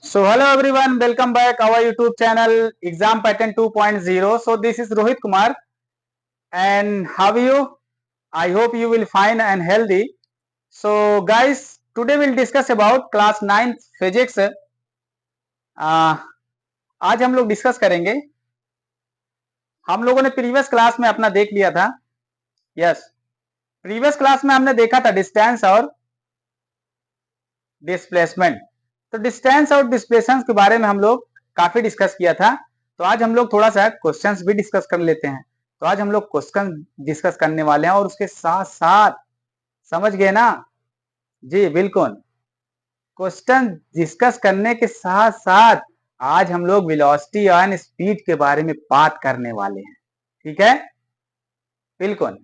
So hello everyone, welcome back our YouTube channel Exam Pattern 2.0. So this is Rohit Kumar, and how are you? I hope you will fine and healthy. So guys, today we'll discuss about class 9 physics. आज हम लोग discuss करेंगे। हम लोगों ने previous class में अपना देख लिया था। यस, प्रीवियस क्लास में हमने देखा था डिस्टेंस और डिस्प्लेसमेंट। तो डिस्टेंस और डिस्प्लेसमेंट के बारे में हम लोग काफी डिस्कस किया था। तो आज हम लोग थोड़ा सा क्वेश्चंस भी डिस्कस कर लेते हैं। तो आज हम लोग क्वेश्चन डिस्कस करने वाले हैं और उसके साथ साथ, समझ गए ना जी, बिल्कुल क्वेश्चन डिस्कस करने के साथ साथ आज हम लोग वेलोसिटी एंड स्पीड के बारे में बात करने वाले हैं। ठीक है, बिल्कुल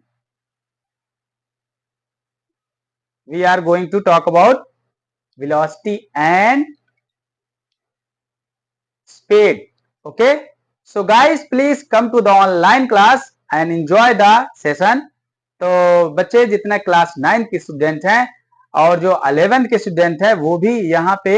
we are going to talk about velocity and speed. Okay, so guys please come to the online class and enjoy the session. तो बच्चे जितने क्लास 9 के स्टूडेंट हैं और जो 11th के स्टूडेंट हैं वो भी यहाँ पे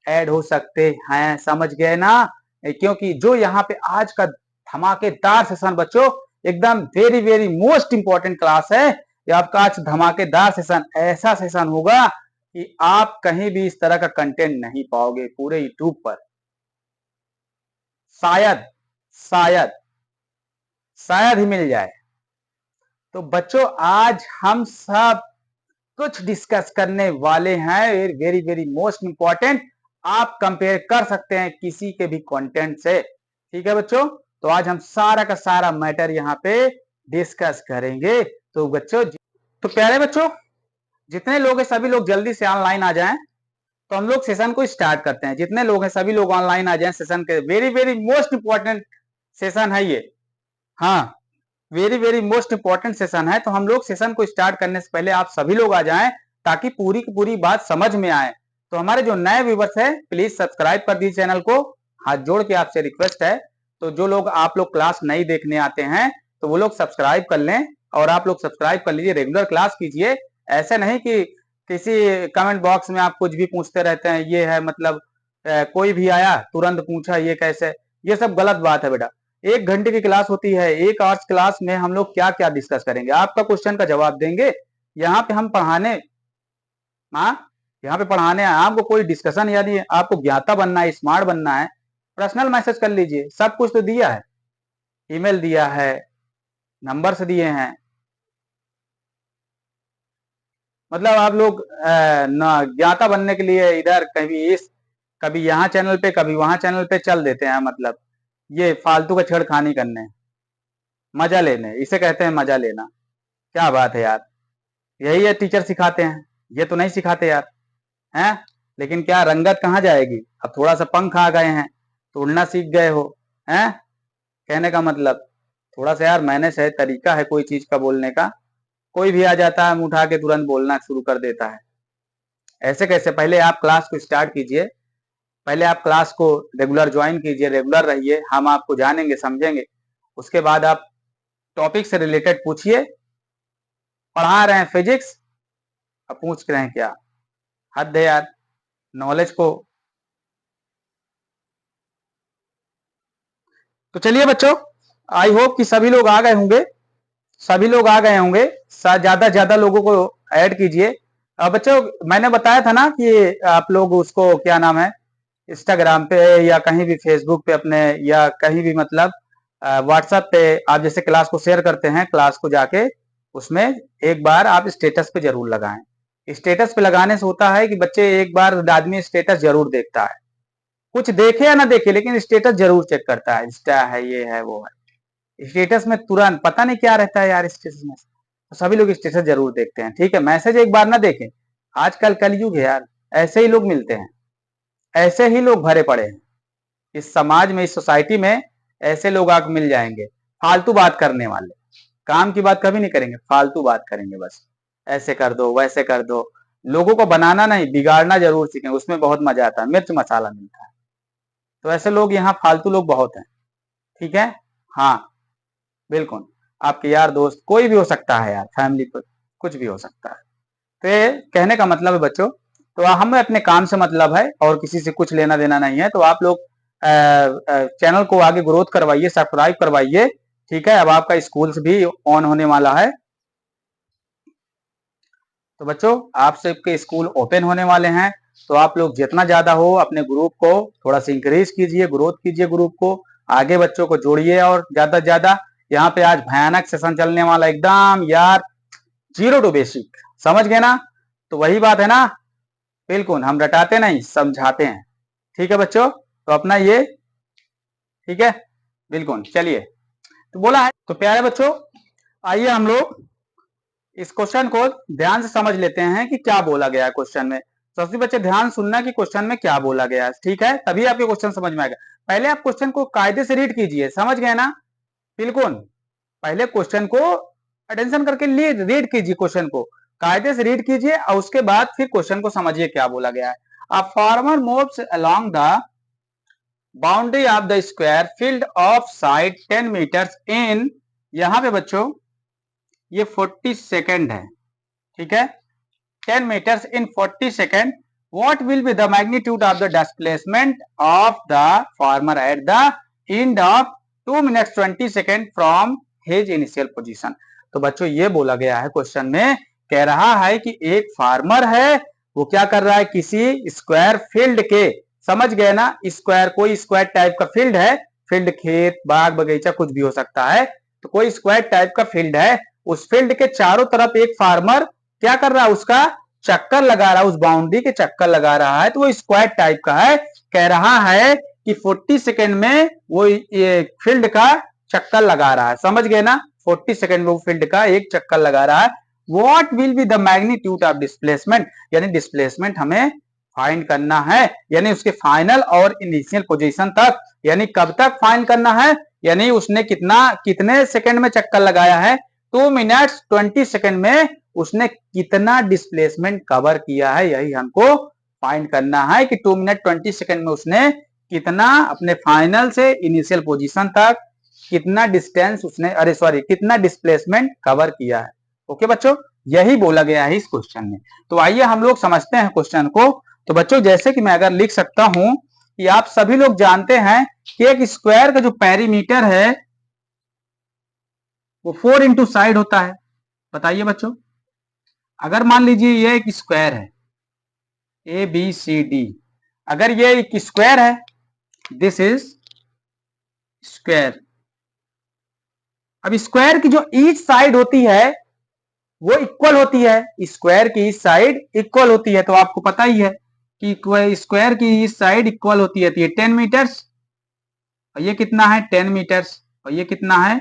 ऐड हो सकते हैं, समझ गए ना? क्योंकि जो यहाँ पे आज का धमाकेदार सेशन बच्चों, एकदम very very most important class है। ये आपका आज धमाकेदार सेशन, ऐसा सेशन होगा कि आप कहीं भी इस तरह का कंटेंट नहीं पाओगे पूरे यूट्यूब पर। शायद शायद शायद ही मिल जाए। तो बच्चों आज हम सब कुछ डिस्कस करने वाले हैं, वेरी वेरी मोस्ट इंपॉर्टेंट। आप कंपेयर कर सकते हैं किसी के भी कंटेंट से। ठीक है बच्चों, तो आज हम सारा का सारा मैटर यहाँ पे डिस्कस करेंगे। तो बच्चों, तो प्यारे बच्चों, जितने लोग हैं सभी लोग जल्दी से ऑनलाइन आ जाएं। तो हम लोग सेशन को स्टार्ट करते हैं। जितने लोग हैं सभी लोग ऑनलाइन आ जाएं सेशन के। Very very most important session है ये। हाँ, very very most important session है। तो हम लोग सेशन को स्टार्ट करने से पहले आप सभी लोग आ जाएं ताकि पूरी की पूरी बात समझ में आए। तो हमारे जो नए व्यूवर्स है प्लीज सब्सक्राइब कर दीजिए चैनल को, हाथ जोड़ के आपसे रिक्वेस्ट है। तो जो लोग आप लोग क्लास नहीं देखने आते हैं तो वो लोग सब्सक्राइब कर लें, और आप लोग सब्सक्राइब कर लीजिए, रेगुलर क्लास कीजिए। ऐसा नहीं कि किसी कमेंट बॉक्स में आप कुछ भी पूछते रहते हैं, ये है मतलब कोई भी आया तुरंत पूछा ये कैसे। ये सब गलत बात है बेटा। 1 घंटे की क्लास होती है, 1 आवर्स क्लास में हम लोग क्या क्या डिस्कस करेंगे, आपका क्वेश्चन का जवाब देंगे। यहाँ पे हम पढ़ाने, हाँ, यहाँ पे पढ़ाने हैं आपको, कोई डिस्कशन या नहीं है। आपको ज्ञाता बनना है, स्मार्ट बनना है, पर्सनल मैसेज कर लीजिए। सब कुछ तो दिया है, ईमेल दिया है, नंबर्स दिए हैं। मतलब आप लोग ज्ञाता बनने के लिए इधर कभी यहाँ चैनल पे कभी वहां चैनल पे चल देते हैं। मतलब ये फालतू का छेड़खानी करने, मजा लेने, इसे कहते हैं मजा लेना। क्या बात है यार, यही है टीचर सिखाते हैं, ये तो नहीं सिखाते यार, हैं? लेकिन क्या रंगत कहाँ जाएगी? अब थोड़ा सा पंख आ गए हैं तो उड़ना सीख गए हो, हैं? कहने का मतलब थोड़ा सा यार मैनेज है, तरीका है कोई चीज का बोलने का। कोई भी आ जाता है, मुंह उठा के तुरंत बोलना शुरू कर देता है। ऐसे कैसे? पहले आप क्लास को स्टार्ट कीजिए, पहले आप क्लास को रेगुलर ज्वाइन कीजिए, रेगुलर रहिए, हम आपको जानेंगे समझेंगे। उसके बाद आप टॉपिक से रिलेटेड पूछिए। पढ़ा रहे हैं फिजिक्स, अब पूछ रहे हैं क्या? हद है यार, नॉलेज को। तो चलिए बच्चों, आई होप कि सभी लोग आ गए होंगे, सभी लोग आ गए होंगे। ज्यादा ज्यादा लोगों को ऐड कीजिए। बच्चों, मैंने बताया था ना कि आप लोग उसको क्या नाम है, इंस्टाग्राम पे या कहीं भी फेसबुक पे अपने, या कहीं भी मतलब व्हाट्सएप पे आप जैसे क्लास को शेयर करते हैं, क्लास को जाके उसमें एक बार आप स्टेटस पे जरूर लगाएं। स्टेटस पे लगाने से होता है कि बच्चे, एक बार आदमी स्टेटस जरूर देखता है, कुछ देखे या ना देखे लेकिन स्टेटस जरूर चेक करता है। इंस्टा है, ये है, वो है। स्टेटस में तुरंत पता नहीं क्या रहता है यार स्टेटस में, तो सभी लोग स्टेटस जरूर देखते हैं। ठीक है, मैसेज एक बार ना देखें, आजकल कलयुग है यार, ऐसे ही लोग मिलते हैं, ऐसे ही लोग भरे पड़े हैं इस समाज में, इस सोसाइटी में। ऐसे लोग आपको मिल जाएंगे, फालतू बात करने वाले, काम की बात कभी नहीं करेंगे, फालतू बात करेंगे बस। ऐसे कर दो, वैसे कर दो। लोगों को बनाना नहीं, बिगाड़ना जरूर सीखें, उसमें बहुत मजा आता है, मिर्च मसाला मिलता है। तो ऐसे लोग यहाँ फालतू लोग बहुत हैं। ठीक है, हाँ, बिल्कुल। आपके यार दोस्त कोई भी हो सकता है यार, फैमिली पर कुछ भी हो सकता है। तो ये कहने का मतलब है बच्चों तो हमें अपने काम से मतलब है और किसी से कुछ लेना देना नहीं है। तो आप लोग चैनल को आगे ग्रोथ करवाइए, सब्सक्राइब करवाइए, ठीक है। अब आपका स्कूल भी ऑन होने वाला है, तो बच्चों आप सबके स्कूल ओपन होने वाले हैं। तो आप लोग जितना ज्यादा हो अपने ग्रुप को थोड़ा सा इंक्रीज कीजिए, ग्रोथ कीजिए ग्रुप को, आगे बच्चों को जोड़िए और ज्यादा से ज्यादा। यहाँ पे आज भयानक सेशन चलने वाला, एकदम यार जीरो टू बेसिक, समझ गए ना। तो वही बात है ना, बिल्कुल हम रटाते नहीं समझाते हैं, ठीक है बच्चों। तो अपना ये ठीक है, बिल्कुल। चलिए, तो बोला है तो प्यारे बच्चों, आइए हम लोग इस क्वेश्चन को ध्यान से समझ लेते हैं कि क्या बोला गया है क्वेश्चन में। सबसे बच्चे ध्यान सुनना कि क्वेश्चन में क्या बोला गया है, ठीक है, तभी आपके क्वेश्चन समझ में आएगा। पहले आप क्वेश्चन को कायदे से रीड कीजिए, समझ गए ना, बिल्कुल। पहले क्वेश्चन को अटेंशन करके रीड कीजिए, क्वेश्चन को कायदे से रीड कीजिए और उसके बाद फिर क्वेश्चन को समझिए क्या बोला गया है। A farmer moves along the boundary of the square field of side 10 metres in, यहां पे बच्चों ये 40 सेकेंड है, ठीक है, 10 meters in 40 seconds. What will be the magnitude of the displacement of the farmer at the end of 2 minutes 20 seconds from his initial position? तो बच्चों ये बोला गया है क्वेश्चन में, कह रहा है कि एक फार्मर है, वो क्या कर रहा है, किसी स्क्वायर फील्ड के, समझ गए ना, स्क्वायर कोई स्क्वायर टाइप का फील्ड है, फील्ड खेत बाग बगीचा कुछ भी हो सकता है, तो कोई स्क्वायर टाइप का फील्ड है, उस फील्ड के चारों तरफ एक फार्मर क्या कर रहा है, उसका चक्कर लगा रहा है, उस बाउंड्री के चक्कर लगा रहा है, तो वो स्क्वायर टाइप का है। कह रहा है कि 40 सेकेंड में वो ये फील्ड का चक्कर लगा रहा है, समझ गए ना, 40 सेकेंड में वो फील्ड का एक चक्कर लगा रहा है। What will be the magnitude of displacement, यानी डिस्प्लेसमेंट हमें फाइंड करना है, यानी उसके फाइनल और इनिशियल पोजीशन तक, यानी कब तक फाइंड करना है, यानी उसने कितने सेकंड में चक्कर लगाया है, 2 मिनट्स 20 सेकंड में उसने कितना डिस्प्लेसमेंट कवर किया है, यही हमको फाइंड करना है कि 2 मिनट 20 सेकंड में उसने कितना अपने फाइनल से इनिशियल पोजीशन तक कितना डिस्टेंस उसने, अरे सॉरी, कितना डिस्प्लेसमेंट कवर किया है। ओके बच्चों, यही बोला गया है इस क्वेश्चन में। तो आइए हम लोग समझते हैं क्वेश्चन को। तो बच्चों जैसे कि मैं अगर लिख सकता हूं कि आप सभी लोग जानते हैं कि एक स्क्वायर का जो पेरीमीटर है वो 4 इंटू साइड होता है। बताइए बच्चों, अगर मान लीजिए ये एक स्क्वायर है ए बी सी डी, अगर ये एक स्क्वायर है, दिस इज स्क्वायर। अब स्क्वायर की जो ईच साइड होती है वो इक्वल होती है, स्क्वायर की ईच साइड इक्वल होती है, तो आपको पता ही है कि स्क्वायर की ईच साइड इक्वल होती है, तो ये 10 मीटर्स और ये कितना है 10 मीटर्स और ये कितना है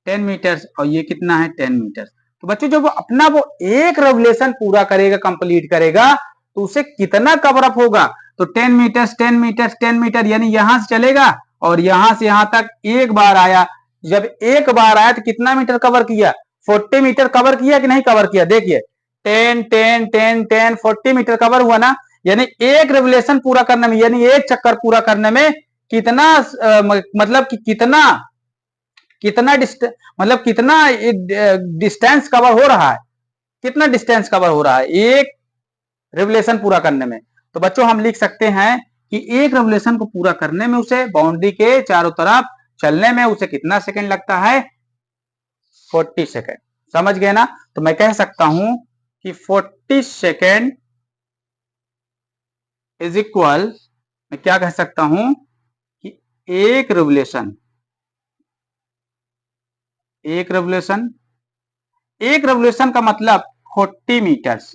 10 मीटर्स और ये कितना है 10 मीटर्स। तो बच्चों जब वो एक रेवोल्यूशन पूरा करेगा, कंप्लीट करेगा, तो उसे कितना कवर अप होगा, तो 10 मीटर्स 10 मीटर्स 10 मीटर, यानी यहां से चलेगा और यहां से यहां तक एक बार आया, जब एक बार आया तो कितना मीटर कवर किया, 40 मीटर कवर किया कि नहीं कवर किया, देखिए 10 10 10 10 40 मीटर कवर हुआ ना, यानी एक रेवोल्यूशन पूरा करने में, यानी एक चक्कर पूरा करने में कितना मतलब कि कितना मतलब कितना डिस्टेंस कवर हो रहा है, कितना डिस्टेंस कवर हो रहा है एक रेवोल्यूशन पूरा करने में। तो बच्चों हम लिख सकते हैं कि एक रेवोल्यूशन को पूरा करने में उसे बाउंड्री के चारों तरफ चलने में उसे कितना सेकंड लगता है, 40 सेकंड, समझ गए ना। तो मैं कह सकता हूं कि 40 सेकंड इज इक्वल, मैं क्या कह सकता हूं कि एक रेवोल्यूशन, एक रेवोल्यूशन का मतलब 40 मीटर्स,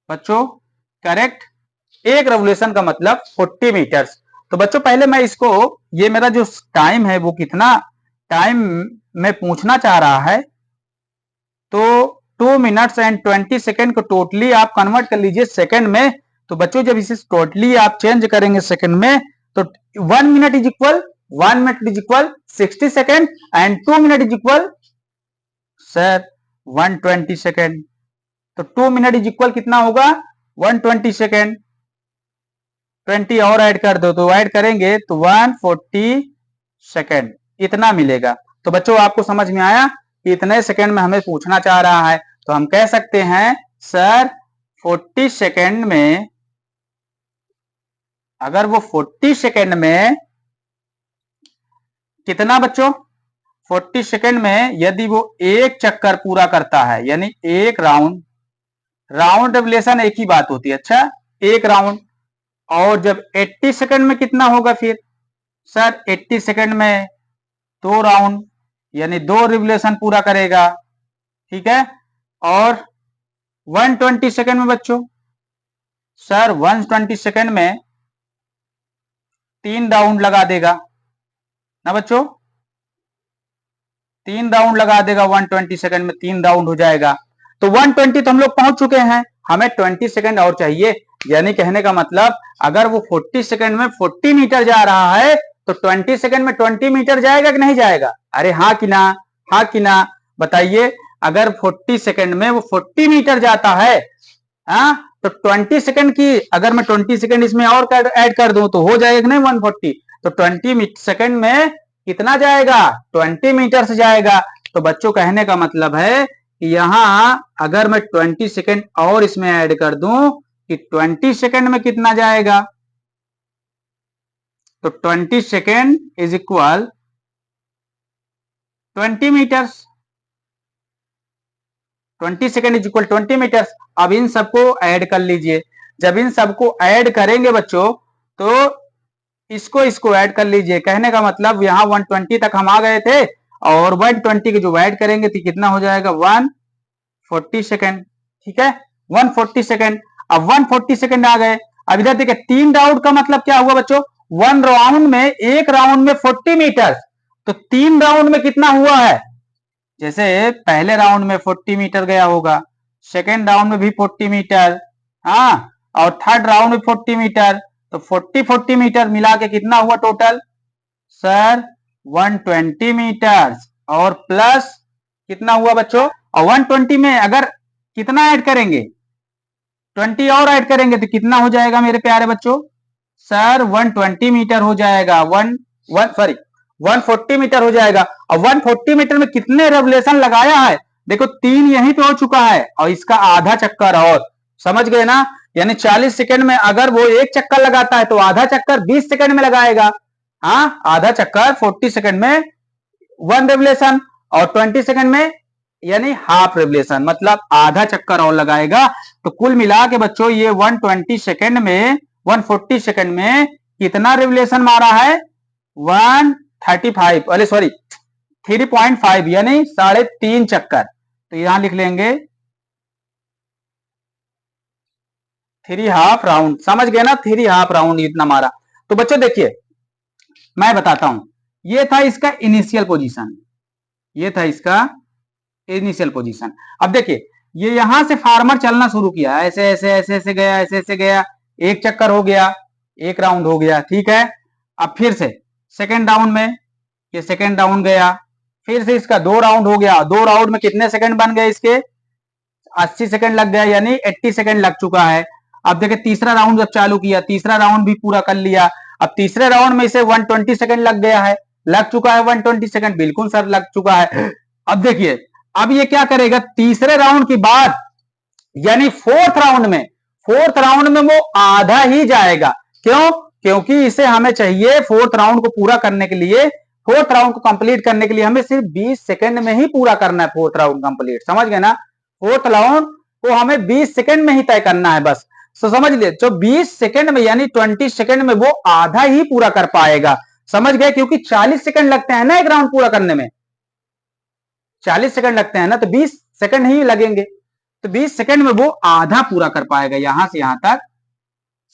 बच्चों करेक्ट, एक रेवोल्यूशन का मतलब 40 मीटर्स। तो बच्चों पहले मैं इसको, ये मेरा जो टाइम है वो कितना टाइम में पूछना चाह रहा है, तो 2 मिनट्स एंड 20 सेकेंड को टोटली आप कन्वर्ट कर लीजिए सेकेंड में। तो बच्चों जब इसे टोटली आप चेंज करेंगे सेकेंड में, तो 1 minute is equal 60 second and 2 minute is equal sir 120 second. तो 2 मिनट इज इक्वल कितना होगा 120 सेकेंड, 20 और ऐड कर दो, तो ऐड करेंगे तो 140 सेकेंड, इतना मिलेगा। तो बच्चों आपको समझ में आया कि इतने सेकेंड में हमें पूछना चाह रहा है, तो हम कह सकते हैं सर 40 सेकंड में, अगर वो 40 सेकंड में कितना बच्चों, 40 सेकंड में यदि वो एक चक्कर पूरा करता है, यानी एक राउंड, राउंड रेवोल्यूशन एक ही बात होती है, अच्छा एक राउंड। और जब 80 सेकंड में कितना होगा फिर सर, 80 सेकंड में 2 राउंड, यानी 2 रिवोल्यूशन पूरा करेगा, ठीक है। और 120 सेकंड में बच्चों, सर 120 सेकंड में 3 राउंड लगा देगा ना बच्चों, 3 राउंड लगा देगा, 120 सेकंड में 3 राउंड हो जाएगा। तो 120 तो हम लोग पहुंच चुके हैं, हमें 20 सेकंड और चाहिए। यानी कहने का मतलब अगर वो 40 सेकंड में 40 मीटर जा रहा है तो 20 सेकंड में 20 मीटर जाएगा कि नहीं जाएगा? अरे हाँ कि ना, हाँ कि ना, बताइए। अगर 40 सेकंड में वो 40 मीटर जाता है, हाँ, तो 20 सेकंड की अगर मैं 20 सेकंड इसमें और ऐड कर दूं तो हो जाएगा नहीं 140। तो 20 सेकंड में कितना जाएगा, 20 मीटर से जाएगा। तो बच्चों कहने का मतलब है कि यहां अगर मैं 20 सेकंड और इसमें ऐड कर दूं कि 20 सेकंड में कितना जाएगा, तो 20 second is equal 20 metres, 20 second is equal 20 metres. अब इन सबको ऐड कर लीजिए, जब इन सबको ऐड करेंगे बच्चों तो इसको ऐड कर लीजिए। कहने का मतलब यहां 120 तक हम आ गए थे और 120 के जो ऐड करेंगे तो कितना हो जाएगा, 140 सेकंड, ठीक है, 140 सेकंड। अब 140 सेकंड आ गए। अब इधर देखिए 3 राउंड का मतलब क्या हुआ बच्चों, 1 राउंड में, एक राउंड में 40 मीटर, तो 3 राउंड में कितना हुआ है, जैसे पहले राउंड में 40 मीटर गया होगा, सेकेंड राउंड में भी 40 मीटर, हाँ, और थर्ड राउंड में 40 मीटर, तो 40 मीटर मिला के कितना हुआ टोटल सर, 120 मीटर। और प्लस कितना हुआ बच्चों, और 120 में अगर कितना ऐड करेंगे, 20 और ऐड करेंगे तो कितना हो जाएगा मेरे प्यारे बच्चों, सर 120 मीटर हो जाएगा, 140 मीटर हो जाएगा। और 140 मीटर में कितने रेवोल्यूशन लगाया है, देखो 3 यहीं पे हो चुका है और इसका आधा चक्कर और, समझ गए ना। यानी 40 सेकंड में अगर वो एक चक्कर लगाता है तो आधा चक्कर 20 सेकंड में लगाएगा, हाँ, आधा चक्कर 40 सेकंड में 1 रेवोल्यूशन, और 20 सेकंड में यानी हाफ रेवोल्यूशन, मतलब आधा चक्कर और लगाएगा। तो कुल मिला के बच्चों ये 120 सेकंड में, 140 सेकंड में कितना रेवोल्यूशन मारा है, 135, अरे सॉरी 3.5, यानी 3.5 चक्कर। तो यहां लिख लेंगे 3 हाफ राउंड, समझ गए ना, 3 हाफ राउंड इतना मारा। तो बच्चों देखिए मैं बताता हूं, ये था इसका इनिशियल पोजीशन, ये था इसका इनिशियल पोजीशन। अब देखिए ये यहां से फार्मर चलना शुरू किया, ऐसे ऐसे ऐसे ऐसे गया, ऐसे ऐसे गया, एक चक्कर हो गया, एक राउंड हो गया, ठीक है। अब फिर से सेकेंड राउंड में ये सेकेंड राउंड गया, फिर से इसका 2 राउंड हो गया, 2 राउंड में कितने सेकंड बन गए इसके, 80 सेकंड लग गया, यानी 80 सेकंड लग चुका है। अब देखिए तीसरा राउंड जब चालू किया, तीसरा राउंड भी पूरा कर लिया, अब तीसरे राउंड में इसे 120 सेकंड लग गया है, लग चुका है 120 सेकंड, बिल्कुल सर लग चुका है। अब देखिए अब ये क्या करेगा तीसरे राउंड के बाद, यानी फोर्थ राउंड में वो आधा ही जाएगा। क्यों, क्योंकि इसे हमें चाहिए फोर्थ राउंड को पूरा करने के लिए, फोर्थ राउंड को कंप्लीट करने के लिए हमें सिर्फ 20 सेकंड में ही पूरा करना है फोर्थ राउंड कंप्लीट, समझ गए ना। फोर्थ राउंड को हमें 20 सेकंड में ही तय करना है बस। तो समझ लिए, जो 20 सेकंड में यानी 20 सेकंड में वो आधा ही पूरा कर पाएगा, समझ गए, क्योंकि 40 सेकंड लगते हैं ना एक राउंड पूरा करने में, 40 सेकंड लगते हैं ना, तो 20 सेकंड ही लगेंगे, तो 20 सेकंड में वो आधा पूरा कर पाएगा, यहां से यहां तक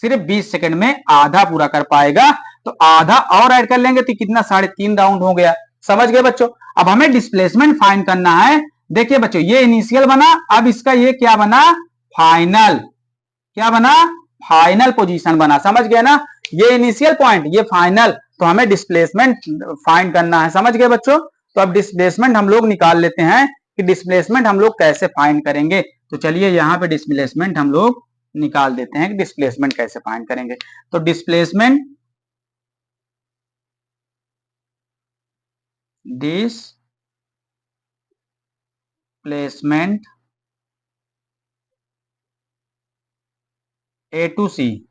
सिर्फ 20 सेकंड में आधा पूरा कर पाएगा। तो आधा और ऐड कर लेंगे तो कितना, 3.5 राउंड हो गया, समझ गए बच्चों। अब हमें डिस्प्लेसमेंट फाइंड करना है। देखिए बच्चों ये इनिशियल बना, अब इसका ये क्या बना, फाइनल, क्या बना, फाइनल पोजीशन बना, समझ गए ना। ये इनिशियल पॉइंट, ये फाइनल, तो हमें डिस्प्लेसमेंट फाइंड करना है, समझ गए बच्चों। तो अब डिस्प्लेसमेंट हम लोग निकाल लेते हैं कि डिस्प्लेसमेंट हम लोग कैसे फाइंड करेंगे। तो चलिए यहाँ पे डिस्प्लेसमेंट हम लोग निकाल देते हैं कि डिस्प्लेसमेंट कैसे फाइंड करेंगे। तो डिस्प्लेसमेंट ए टू सी,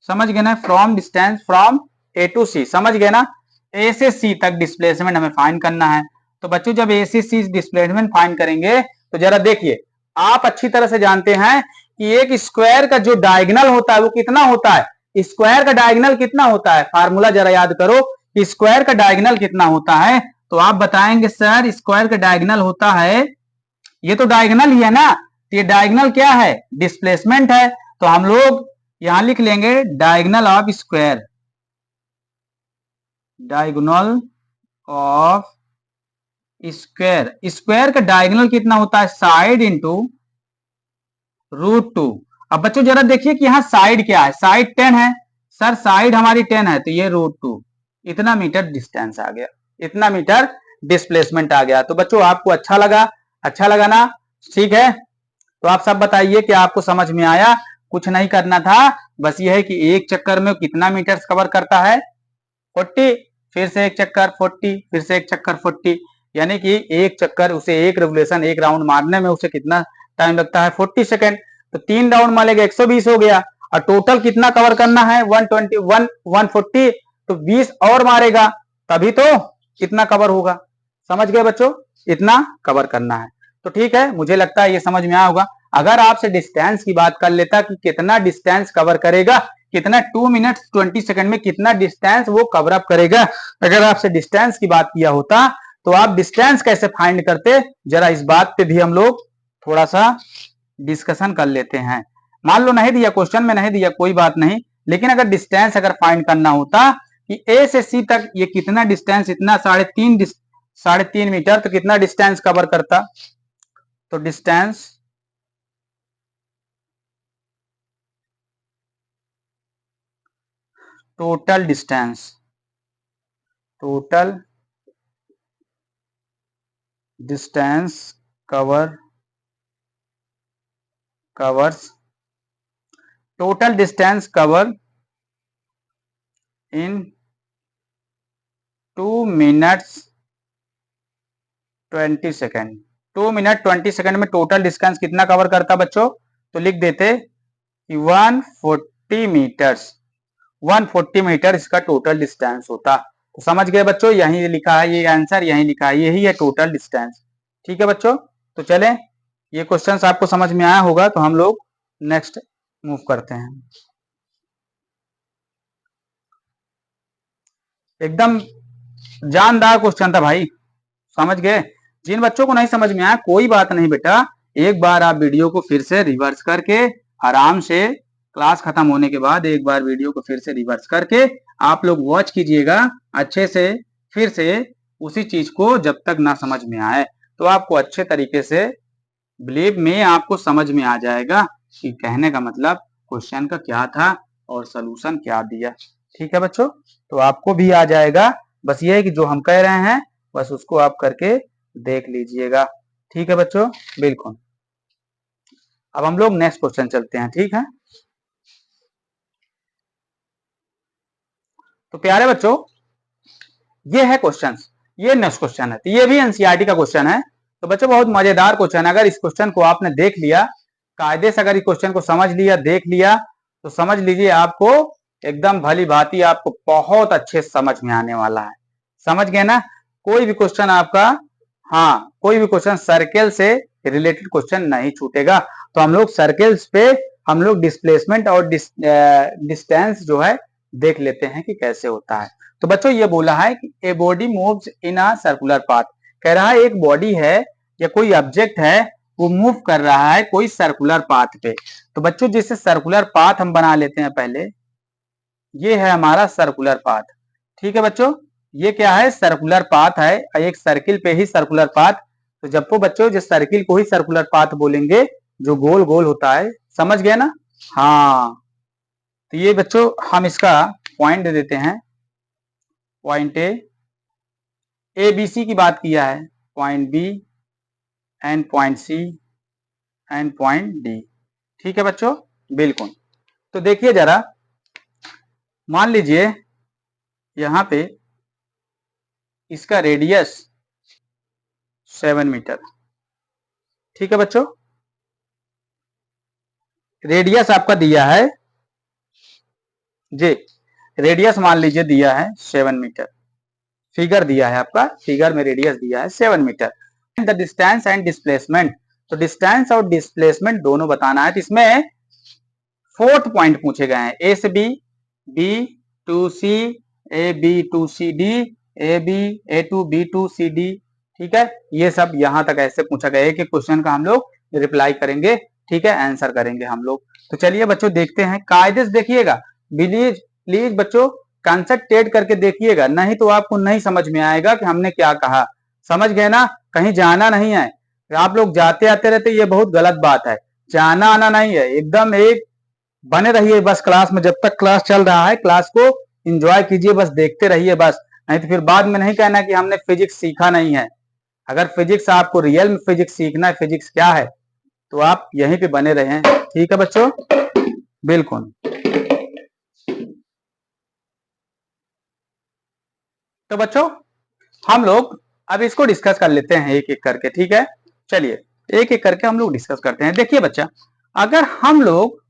समझ गए ना, from distance from A to C, समझ गए ना, ए से सी तक डिस्प्लेसमेंट हमें फाइंड करना है। तो बच्चों जब ए से सी डिस्प्लेसमेंट फाइंड करेंगे तो जरा देखिए, आप अच्छी तरह से जानते हैं कि एक स्क्वायर का जो डायगोनल होता है वो कितना होता है, स्क्वायर का डायगोनल कितना होता है, फार्मूला जरा याद करो कि स्क्वायर का डायगोनल कितना होता है। तो आप बताएंगे सर स्क्वायर का डायगोनल होता है, ये तो डायगोनल ही है ना, तो ये डायगोनल क्या है, डिस्प्लेसमेंट है। तो हम लोग यहां लिख लेंगे diagonal of square, diagonal of square, square का डायगोनल कितना होता है, साइड इंटू √2। अब बच्चों जरा देखिए कि यहाँ साइड क्या है, साइड 10 है, सर साइड हमारी 10 है तो ये √2, इतना मीटर डिस्टेंस आ गया, इतना मीटर डिस्प्लेसमेंट आ गया। तो बच्चों आपको अच्छा लगा ना, ठीक है। तो आप सब बताइए कि आपको समझ में आया, कुछ नहीं करना था, बस ये है कि एक चक्कर में कितना मीटर कवर करता है, 40, फिर से एक चक्कर 40, फिर से एक चक्कर 40, यानी कि एक चक्कर उसे एक रेवोल्यूशन एक राउंड मारने में उसे कितना टाइम लगता है, 40 सेकेंड। तो 3 राउंड मारेगा 120 हो गया, और टोटल कितना कवर करना है 121 140, तो 20 और मारेगा तभी तो कितना कवर होगा, समझ गए बच्चों, इतना कवर करना है। तो ठीक है, मुझे लगता है ये समझ में आया होगा। अगर आपसे डिस्टेंस की बात कर लेता कि कितना डिस्टेंस कवर करेगा, कितना 2 मिनट 20 सेकंड में कितना डिस्टेंस वो कवर अप करेगा, अगर आपसे डिस्टेंस की बात किया होता तो आप डिस्टेंस कैसे फाइंड करते, जरा इस बात पे भी हम लोग थोड़ा सा डिस्कशन कर लेते हैं। मान लो नहीं दिया, क्वेश्चन में नहीं दिया, कोई बात नहीं, लेकिन अगर डिस्टेंस अगर फाइंड करना होता कि ए से सी तक ये कितना डिस्टेंस, इतना 3.5 मीटर, तो कितना डिस्टेंस कवर करता, तो distance total distance covers total distance cover in 2 minutes 20 second, 2 minute 20 second में टोटल डिस्टेंस कितना कवर करता बच्चों, तो लिख देते कि 140 मीटर्स, 140 मीटर इसका टोटल डिस्टेंस होता। तो समझ गए बच्चों, यही लिखा है, ये आंसर यही लिखा है, यही है टोटल डिस्टेंस। ठीक है बच्चों, तो चलें, ये क्वेश्चंस आपको समझ में आया होगा, तो हम लोग नेक्स्ट मूव करते हैं। एकदम जानदार क्वेश्चन था भाई, समझ गए। जिन बच्चों को नहीं समझ में आया कोई बात नहीं बेटा, एक बार आप वीडियो को फिर से रिवर्स करके आराम से, क्लास खत्म होने के बाद एक बार वीडियो को फिर से रिवर्स करके आप लोग वॉच कीजिएगा अच्छे से, फिर से उसी चीज को जब तक ना समझ में आए, तो आपको अच्छे तरीके से बिलीव में आपको समझ में आ जाएगा कि कहने का मतलब क्वेश्चन का क्या था और सोल्यूशन क्या दिया। ठीक है बच्चों, तो आपको भी आ जाएगा, बस ये है कि जो हम कह रहे हैं बस उसको आप करके देख लीजिएगा। ठीक है बच्चों, बिल्कुल। अब हम लोग नेक्स्ट क्वेश्चन चलते हैं, ठीक है। तो प्यारे बच्चों, ये है क्वेश्चन, ये नेक्स्ट क्वेश्चन है, तो ये भी एनसीईआरटी का क्वेश्चन है। तो बच्चों बहुत मजेदार क्वेश्चन है, अगर इस क्वेश्चन को आपने देख लिया, कायदे से अगर इस क्वेश्चन को समझ लिया, देख लिया, तो समझ लीजिए आपको एकदम भली भांति आपको बहुत अच्छे समझ में आने वाला है, समझ गए ना। कोई भी क्वेश्चन आपका, हाँ कोई भी क्वेश्चन सर्कल से रिलेटेड क्वेश्चन नहीं छूटेगा। तो हम लोग सर्कल्स पे हम लोग डिस्प्लेसमेंट और डिस्टेंस जो है देख लेते हैं कि कैसे होता है। तो बच्चों ये बोला है कि a body moves in a circular path, कह रहा है एक बॉडी है या कोई ऑब्जेक्ट है वो मूव कर रहा है कोई सर्कुलर पाथ पे। तो बच्चों जैसे सर्कुलर पाथ हम बना लेते हैं पहले, ये है हमारा सर्कुलर पाथ। ठीक है बच्चों, ये क्या है, सर्कुलर पाथ है, एक सर्किल पे ही सर्कुलर पाथ। तो जब को बच्चों जिस सर्किल को ही सर्कुलर पाथ बोलेंगे, जो गोल गोल होता है, समझ गए ना। हाँ, तो ये बच्चों हम इसका पॉइंट दे देते हैं, पॉइंट ए बी सी की बात किया है, point B and point C and point D. ठीक है बच्चों, बिल्कुल। तो देखिए जरा, मान लीजिए यहां पे इसका रेडियस 7 मीटर। ठीक है बच्चों, रेडियस आपका दिया है जी, रेडियस मान लीजिए दिया है 7 मीटर, फिगर दिया है आपका, फिगर में रेडियस दिया है 7 metre. The distance and displacement, तो डिस्टेंस और डिस्प्लेसमेंट दोनों बताना है। तो इसमें 4 पॉइंट पूछे गए हैं, ए से B to C, A B to C D, A B A to B to C D. ठीक है, ये सब यहां तक ऐसे पूछा गया है कि क्वेश्चन का हम लोग रिप्लाई करेंगे, ठीक है, आंसर करेंगे हम लोग। तो चलिए बच्चों देखते हैं, कायदे से देखिएगा, प्लीज प्लीज बच्चों कंसंट्रेट करके देखिएगा, नहीं तो आपको नहीं समझ में आएगा कि हमने क्या कहा। समझ गए ना, कहीं जाना नहीं है, आप लोग जाते आते रहते, ये बहुत गलत बात है। जाना आना नहीं है, एकदम एक बने रहिए बस क्लास में, जब तक क्लास चल रहा है क्लास को एंजॉय कीजिए, बस देखते रहिए बस, नहीं तो फिर बाद में नहीं कहना कि हमने फिजिक्स सीखा नहीं है। अगर फिजिक्स आपको रियल में फिजिक्स सीखना है, फिजिक्स क्या है, तो आप यहीं पे बने रहें। ठीक है बच्चों, बिल्कुल। तो बच्चों हम लोग अब इसको डिस्कस कर लेते हैं एक एक करके, ठीक है, चलिए एक एक करके हम लोग डिस्कस करते हैं। देखिए बच्चा, अगर हम लोग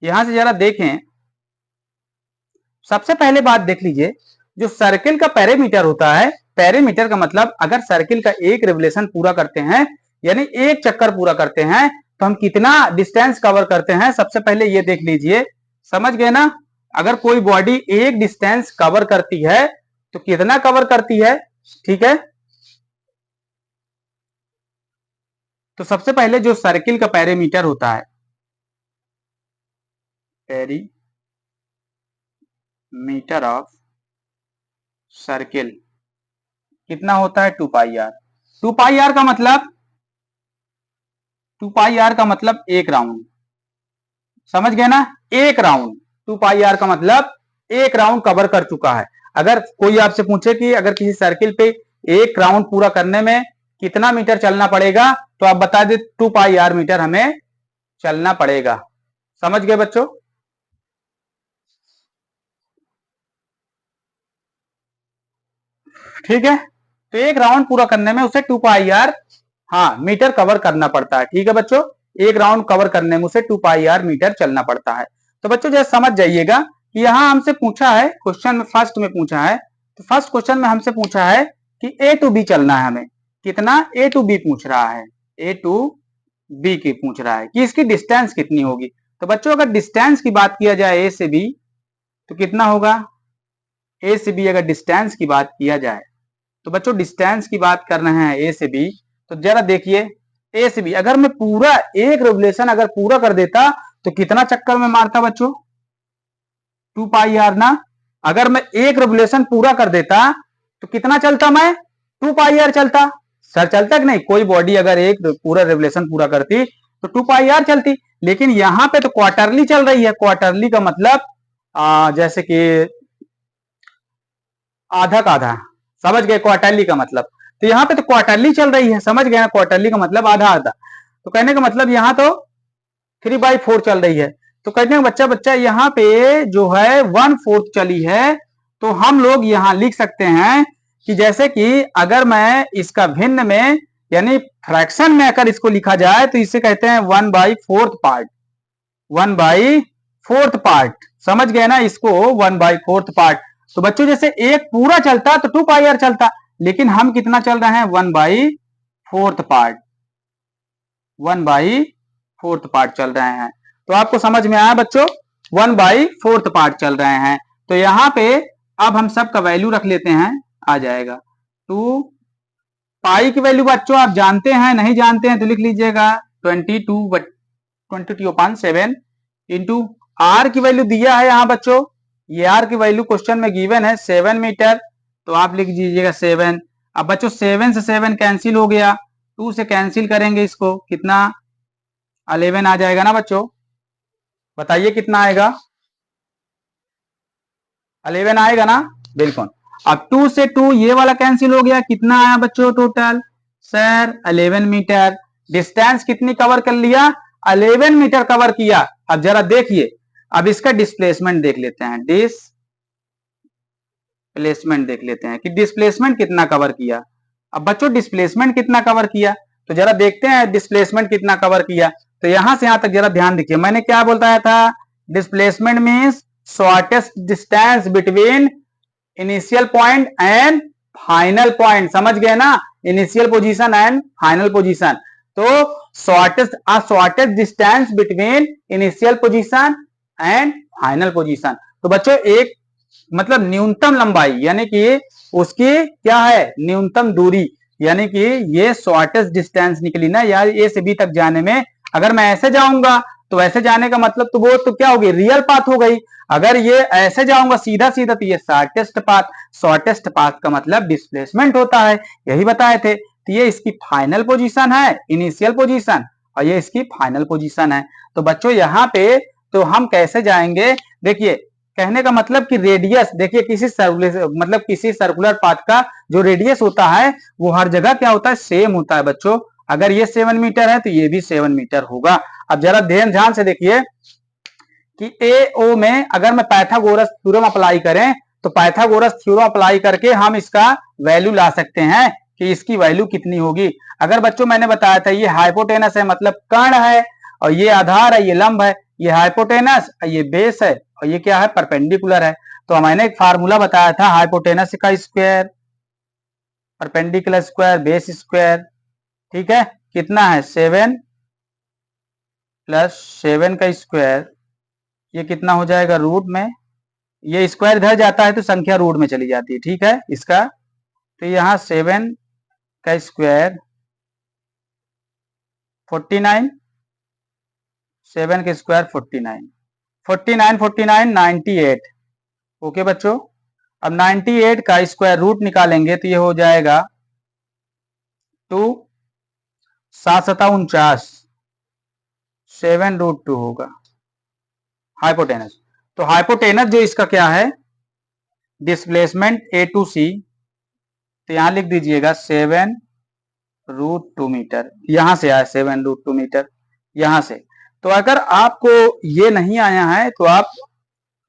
यहां से जरा देखें, सबसे पहले बात देख लीजिए, जो सर्किल का पेरीमीटर होता है, पेरीमीटर का मतलब अगर सर्किल का एक रिवोल्यूशन पूरा करते हैं, यानी एक चक्कर पूरा करते हैं, तो हम कितना डिस्टेंस कवर करते हैं, सबसे पहले ये देख लीजिए। समझ गए ना, अगर कोई बॉडी एक डिस्टेंस कवर करती है तो कितना कवर करती है, ठीक है। तो सबसे पहले जो सर्किल का पेरीमीटर होता है, पेरीमीटर ऑफ सर्किल कितना होता है, 2 पाई आर। 2 पाई आर का मतलब, 2 पाई आर का मतलब एक राउंड, समझ गए ना, एक राउंड। 2 पाई आर का मतलब एक राउंड कवर कर चुका है। अगर कोई आपसे पूछे कि अगर किसी सर्किल पे एक राउंड पूरा करने में कितना मीटर चलना पड़ेगा, तो आप बता दे 2 पाई आर मीटर हमें चलना पड़ेगा। समझ गए बच्चों, ठीक है। तो एक राउंड पूरा करने में उसे 2 पाई आर, हाँ, मीटर कवर करना पड़ता है। ठीक है बच्चों, एक राउंड कवर करने में उसे 2 पाई आर मीटर चलना पड़ता है। तो बच्चों जैसे समझ जाइएगा कि यहां हमसे पूछा है क्वेश्चन में, फर्स्ट में पूछा है, तो फर्स्ट क्वेश्चन में हमसे पूछा है कि ए टू बी चलना है हमें, कितना, ए टू बी पूछ रहा है, ए टू बी की पूछ रहा है कि इसकी डिस्टेंस कितनी होगी। तो बच्चों अगर डिस्टेंस की बात किया जाए ए से बी, तो कितना होगा, ए से बी अगर डिस्टेंस की बात किया जाए, तो बच्चों डिस्टेंस की बात कर रहे हैं ए से बी, तो जरा देखिए ए से बी, अगर मैं पूरा एक रेवोल्यूशन अगर पूरा कर देता तो कितना चक्कर में मारता बच्चों, 2 पाई आर ना। अगर मैं एक रेवोल्यूशन पूरा कर देता तो कितना चलता, मैं 2 पाई आर चलता। सर चलता कि नहीं, कोई बॉडी अगर एक पूरा रेवोल्यूशन पूरा करती तो 2 पाई आर चलती, लेकिन यहां पे तो क्वार्टरली चल रही है। क्वार्टरली का मतलब जैसे कि आधा का आधा, समझ गए क्वार्टरली का मतलब। तो यहाँ पे तो क्वार्टरली चल रही है, समझ गए ना, क्वार्टरली का मतलब आधा आधा। तो कहने का मतलब यहाँ तो 3/4 चल रही है। तो कहने का बच्चा बच्चा यहाँ पे जो है 1/4 चली है। तो हम लोग यहाँ लिख सकते हैं कि जैसे कि अगर मैं इसका भिन्न में यानी फ्रैक्शन में अगर इसको लिखा जाए तो इसे कहते हैं 1/4 पार्ट, 1/4 पार्ट, समझ गए ना इसको, 1/4 पार्ट। तो बच्चों जैसे एक पूरा चलता तो 2 पाई आर चलता, लेकिन हम कितना चल रहे हैं, 1/4 पार्ट, 1/4 पार्ट चल रहे हैं। तो आपको समझ में आया बच्चों, 1/4 पार्ट चल रहे हैं। तो यहाँ पे अब हम सब का वैल्यू रख लेते हैं, आ जाएगा 2 पाई की वैल्यू बच्चों आप जानते हैं, नहीं जानते हैं तो लिख लीजिएगा 22/7 इंटू आर की वैल्यू दिया है यहाँ बच्चों, ये आर की वैल्यू क्वेश्चन में गिवन है 7 मीटर, तो आप लिख दीजिएगा 7। अब बच्चों 7 से 7 कैंसिल हो गया, 2 से कैंसिल करेंगे इसको, कितना 11 आ जाएगा ना बच्चों, बताइए कितना आएगा, 11 आएगा ना, बिल्कुल। अब 2 से 2 ये वाला कैंसिल हो गया, कितना आया बच्चों टोटल, सर 11 मीटर। डिस्टेंस कितनी कवर कर लिया, 11 मीटर कवर किया। अब जरा देखिए, अब इसका डिस्प्लेसमेंट देख लेते हैं, डिस्प्लेसमेंट देख लेते हैं कि डिस्प्लेसमेंट कितना कवर किया। अब बच्चों डिस्प्लेसमेंट कितना कवर किया, तो जरा देखते हैं डिस्प्लेसमेंट कितना कवर किया। तो यहां से यहां तक जरा ध्यान देखिए, मैंने क्या बताया था, displacement means shortest distance between initial point and final point, समझ गए ना, initial position and final position. तो shortest distance between initial position and final position. तो बच्चों एक मतलब न्यूनतम लंबाई यानी कि उसकी क्या है, न्यूनतम दूरी, यानी कि ये शॉर्टेस्ट डिस्टेंस निकली ना यार, ए से बी तक जाने में। अगर मैं ऐसे जाऊंगा तो ऐसे जाने का मतलब तो वो तो क्या होगी, रियल पाथ हो गई। अगर ये ऐसे जाऊंगा सीधा सीधा तो ये शॉर्टेस्ट पाथ। शॉर्टेस्ट पाथ का मतलब डिस्प्लेसमेंट होता है, यही बताए थे। तो ये इसकी फाइनल पोजीशन है, इनिशियल पोजीशन, और ये इसकी फाइनल पोजीशन है। तो बच्चों यहाँ पे तो हम कैसे जाएंगे, देखिए कहने का मतलब कि रेडियस, देखिए किसी मतलब किसी सर्कुलर पाथ का जो रेडियस होता है वो हर जगह क्या होता है, सेम होता है बच्चों। अगर ये 7 मीटर है तो ये भी 7 मीटर होगा। अब जरा ध्यान से देखिए कि ए ओ में अगर मैं पाइथागोरस थ्योरम अप्लाई करें तो पाइथागोरस थ्योरम अप्लाई करके हम इसका वैल्यू ला सकते हैं कि इसकी वैल्यू कितनी होगी। अगर बच्चों मैंने बताया था ये हाइपोटेनस है मतलब कर्ण है, और ये आधार है, ये लंब है, ये हाइपोटेनस, ये बेस है, और ये क्या है, परपेंडिकुलर है। तो मैंने एक फार्मूला बताया था, हाइपोटेनस का square, perpendicular square, base square, ठीक है, कितना है 7 प्लस 7 का स्क्वायर, ये कितना हो जाएगा रूट में, ये स्क्वायर इधर जाता है तो संख्या रूट में चली जाती है, ठीक है इसका। तो यहाँ 7 का स्क्वायर 49, 7 का स्क्वायर 49, 49 49 98। ओके बच्चों, अब 98 का स्क्वायर रूट निकालेंगे तो ये हो जाएगा 2, 7 7 49, 7√2 होगा हाइपोटेनस। तो हाइपोटेनस जो इसका क्या है, डिस्प्लेसमेंट ए टू सी, तो यहां लिख दीजिएगा 7√2 मीटर, यहां से आया 7√2 मीटर यहां से। तो अगर आपको ये नहीं आया है तो आप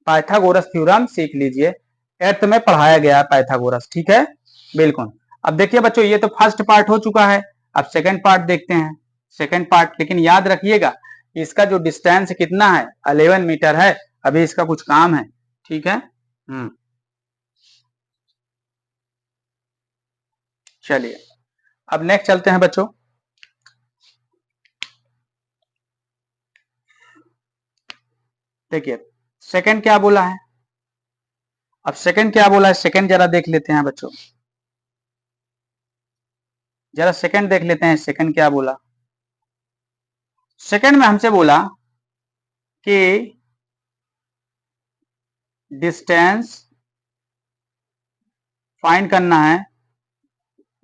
पाइथागोरस थ्योरम सीख लीजिए, एर्थ में पढ़ाया गया है पाइथागोरस, ठीक है बिल्कुल। अब देखिए बच्चों ये तो फर्स्ट पार्ट हो चुका है, अब सेकंड पार्ट देखते हैं। सेकंड पार्ट, लेकिन याद रखिएगा इसका जो डिस्टेंस कितना है 11 मीटर है, अभी इसका कुछ काम है, ठीक है। चलिए अब नेक्स्ट चलते हैं बच्चों। देखिए सेकंड क्या बोला है, अब सेकंड क्या बोला है, सेकंड जरा देख लेते हैं बच्चों, जरा सेकंड देख लेते हैं, सेकंड क्या बोला। सेकंड में हमसे बोला कि डिस्टेंस फाइंड करना है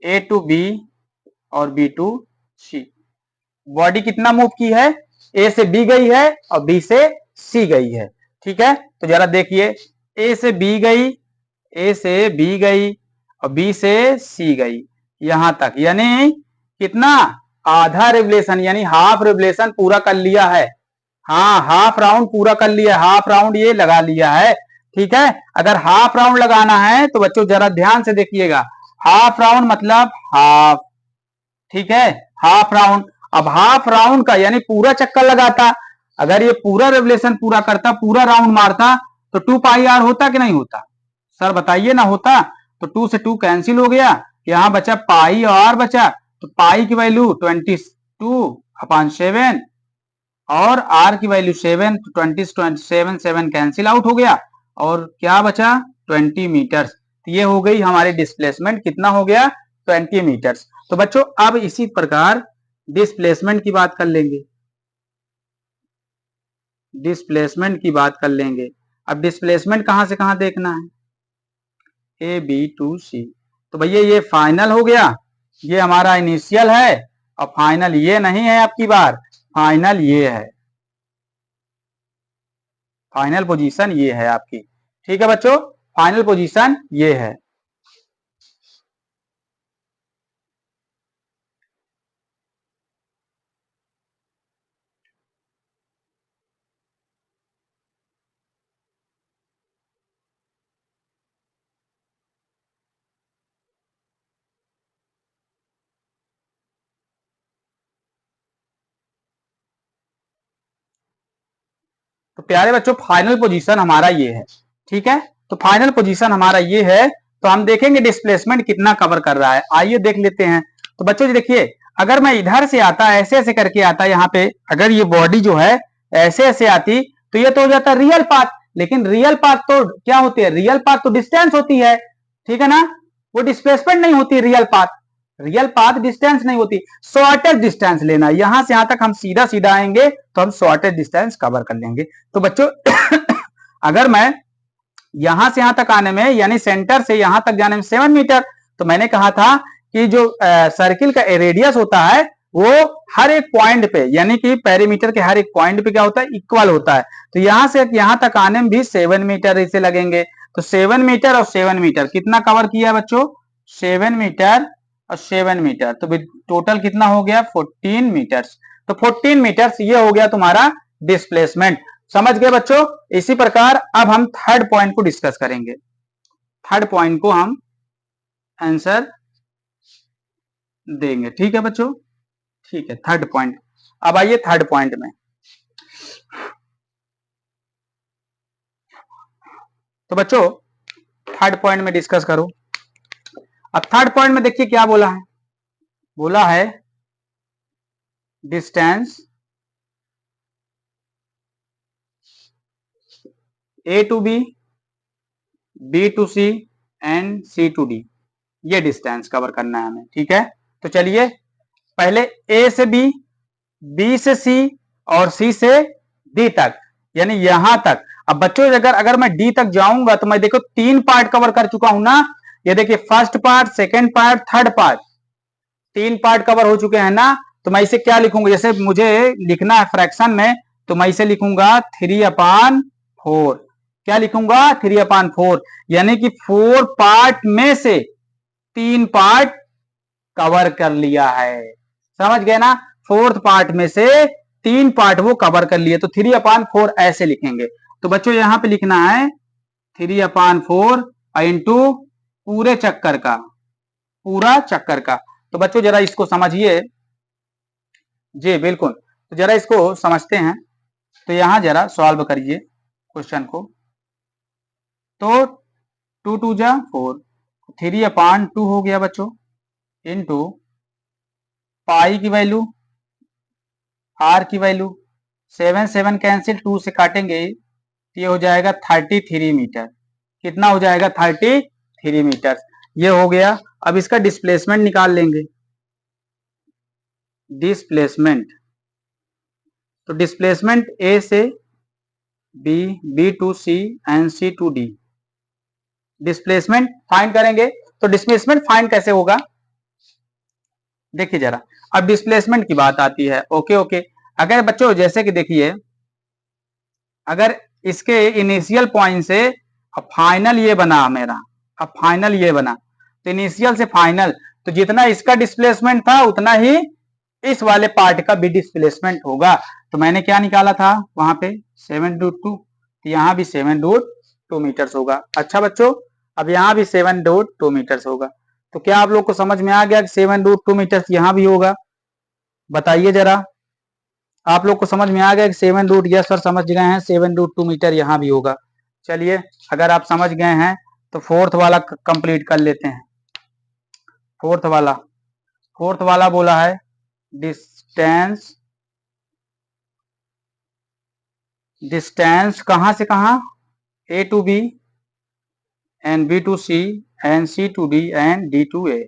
ए टू बी और बी टू सी। बॉडी कितना मूव की है, ए से बी गई है और बी से सी गई है, ठीक है। तो जरा देखिए ए से बी गई, ए से बी गई और बी से सी गई यहां तक, यानी कितना, आधा रिवलेशन यानी हाफ रिवलेशन पूरा कर लिया है। हाँ हाफ राउंड पूरा कर लिया, हाफ राउंड ये लगा लिया है, ठीक है। अगर हाफ राउंड लगाना है तो बच्चों जरा ध्यान से देखिएगा, हाफ राउंड मतलब हाफ, ठीक है, हाफ राउंड। अब हाफ राउंड का यानी पूरा चक्कर लगाता, अगर ये पूरा रेवलेशन पूरा करता, पूरा राउंड मारता, तो 2 पाई आर होता कि नहीं होता, सर बताइए ना, होता। तो 2 से 2 कैंसिल हो गया, यहां बचा पाई और बचा, तो पाई की वैल्यू 22/7 और आर की वैल्यू 7, तो 20 7 कैंसिल आउट हो गया, और क्या बचा 20 मीटर्स। तो ये हो गई हमारी डिस्प्लेसमेंट, कितना हो गया 20 मीटर्स। तो बच्चों अब इसी प्रकार डिस्प्लेसमेंट की बात कर लेंगे, डिस्प्लेसमेंट की बात कर लेंगे। अब डिस्प्लेसमेंट कहां से कहां देखना है, ए बी टू सी। तो भैया ये फाइनल हो गया, ये हमारा इनिशियल है, और फाइनल ये नहीं है आपकी बार, फाइनल ये है, फाइनल पोजीशन ये है आपकी, ठीक है बच्चों, फाइनल पोजीशन ये है। तो प्यारे बच्चों फाइनल पोजीशन हमारा ये है, ठीक है। तो फाइनल पोजीशन हमारा ये है, तो हम देखेंगे डिस्प्लेसमेंट कितना कवर कर रहा है, आइए देख लेते हैं। तो बच्चों जी देखिए, अगर मैं इधर से आता, ऐसे ऐसे करके आता यहाँ पे, अगर ये बॉडी जो है ऐसे ऐसे आती, तो ये तो हो जाता रियल पाथ। लेकिन रियल पाथ तो क्या होती है, रियल पाथ तो डिस्टेंस होती है, ठीक है ना, वो डिस्प्लेसमेंट नहीं होती real path. Real path distance नहीं होती, शॉर्टेस्ट डिस्टेंस लेना, यहां से यहां तक हम सीधा सीधा आएंगे तो हम शॉर्टेस्ट डिस्टेंस कवर कर लेंगे। तो बच्चों अगर मैं यहां से यहां तक आने में, यानी सेंटर से यहां तक जाने में 7 मीटर, तो मैंने कहा था कि जो सर्किल का रेडियस होता है वो हर एक पॉइंट पे, यानी कि पेरीमीटर के हर एक पॉइंट पे क्या होता है, इक्वल होता है। तो यहां से यहां तक आने में भी 7 मीटर इसे लगेंगे। तो 7 मीटर और 7 मीटर कितना कवर किया है बच्चों, 7 मीटर और 7 मीटर, तो टोटल कितना हो गया, 14 मीटर्स। तो 14 मीटर्स ये हो गया तुम्हारा डिस्प्लेसमेंट। समझ गए बच्चों। इसी प्रकार अब हम थर्ड पॉइंट को डिस्कस करेंगे। थर्ड पॉइंट को हम आंसर देंगे, ठीक है बच्चों, ठीक है। थर्ड पॉइंट, अब आइए थर्ड पॉइंट में। तो बच्चों थर्ड पॉइंट में डिस्कस करो। अब थर्ड पॉइंट में देखिए क्या बोला है, बोला है distance A to B, B to C and C to D, ये डिस्टेंस कवर करना है हमें, ठीक है। तो चलिए पहले ए से बी, बी से सी और सी से डी तक, यानी यहां तक। अब बच्चों अगर मैं डी तक जाऊंगा तो मैं देखो 3 पार्ट कवर कर चुका हूं ना, ये देखिए first part, second part, third part, 3 part cover हो चुके हैं ना। तो मैं इसे क्या लिखूंगा, जैसे मुझे लिखना है फ्रैक्शन में, तो मैं इसे लिखूंगा 3/4। क्या लिखूंगा, 3/4, यानी कि 4 पार्ट में से 3 पार्ट कवर कर लिया है। समझ गए ना, 4th पार्ट में से 3 पार्ट वो कवर कर लिए, तो 3/4 ऐसे लिखेंगे। तो बच्चों यहां पे लिखना है 3/4 इंटू पूरे चक्कर का, पूरा चक्कर का। तो बच्चों जरा इसको समझिए, जी बिल्कुल, तो जरा इसको समझते हैं। तो यहां जरा सॉल्व करिए क्वेश्चन को। तो 2 2 जा 4, 3/2 हो गया बच्चों, इंटू पाई की वैल्यू, आर की वैल्यू, 7 7 कैंसिल, 2 से काटेंगे, ये हो जाएगा 33 मीटर। कितना हो जाएगा, 33 मीटर, ये हो गया। अब इसका डिस्प्लेसमेंट निकाल लेंगे, डिस्प्लेसमेंट। तो डिस्प्लेसमेंट ए से B, B to C and C to D, displacement find करेंगे। तो डिस्प्लेसमेंट फाइंड कैसे होगा, देखिए जरा। अब डिस्प्लेसमेंट की बात आती है, ओके ओके। अगर बच्चों जैसे कि देखिए, अगर इसके इनिशियल पॉइंट से अब फाइनल ये बना मेरा, अब फाइनल ये बना, तो इनिशियल से फाइनल, तो जितना इसका डिस्प्लेसमेंट था उतना ही इस वाले पार्ट का भी डिस्प्लेसमेंट होगा। तो मैंने क्या निकाला था वहां पे, 7√2, तो यहाँ भी 7√2 मीटर्स होगा। अच्छा बच्चों, अब यहाँ भी 7√2 मीटर्स होगा। तो क्या आप लोग को समझ में आ गया कि 7√2 मीटर्स यहाँ भी होगा, बताइए जरा। आप लोग को समझ में आ गया कि 7 यस सर समझ गए हैं, 7√2 मीटर यहाँ भी होगा। चलिए अगर आप समझ गए हैं तो फोर्थ वाला कंप्लीट कर लेते हैं। फोर्थ वाला बोला है डिस्टेंस कहां से कहां, A to B and B to C and C to D and D to A,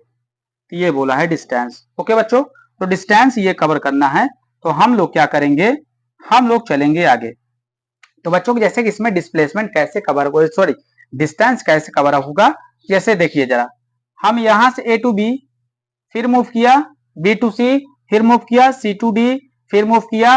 ये बोला है डिस्टेंस। ओके बच्चों, तो डिस्टेंस ये कवर करना है। तो हम लोग क्या करेंगे, हम लोग चलेंगे आगे। तो बच्चों जैसे कि इसमें डिस्प्लेसमेंट कैसे कवर, सॉरी डिस्टेंस कैसे कवर होगा, जैसे देखिए जरा, हम यहां से ए टू बी, फिर मूव किया बी टू सी, फिर मूव किया सी टू डी, फिर मूव किया,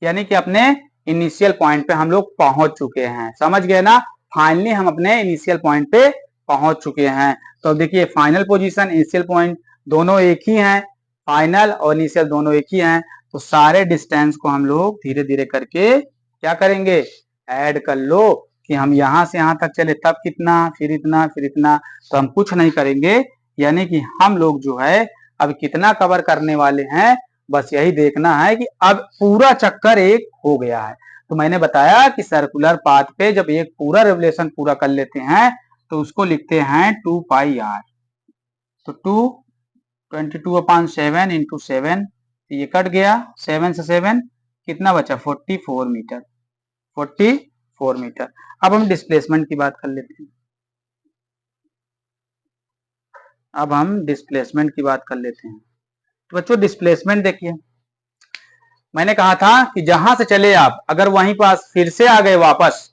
यानी कि अपने इनिशियल पॉइंट पे हम लोग पहुंच चुके हैं। समझ गए ना, फाइनली हम अपने इनिशियल पॉइंट पे पहुंच चुके हैं। तो देखिए फाइनल पोजीशन, इनिशियल पॉइंट दोनों एक ही हैं, फाइनल और इनिशियल दोनों एक ही हैं। तो सारे डिस्टेंस को हम लोग धीरे धीरे करके क्या करेंगे, ऐड कर लो, कि हम यहां से यहां तक चले तब कितना, फिर इतना, फिर इतना। तो हम कुछ नहीं करेंगे, यानी कि हम लोग जो है अब कितना कवर करने वाले हैं, बस यही देखना है कि अब पूरा चक्कर एक हो गया है। तो मैंने बताया कि सर्कुलर पाथ पे जब एक पूरा रेवोल्यूशन पूरा कर लेते हैं तो उसको लिखते हैं 2 पाई आर। तो 22/7 इंटू 7, ये कट गया, 7 से 7 कितना बचा, 44 मीटर। 44 मीटर। अब हम डिस्प्लेसमेंट की बात कर लेते हैं। अब हम डिस्प्लेसमेंट की बात कर लेते हैं। तो बच्चों डिस्प्लेसमेंट देखिए, मैंने कहा था कि जहां से चले आप अगर वहीं पास फिर से आ गए वापस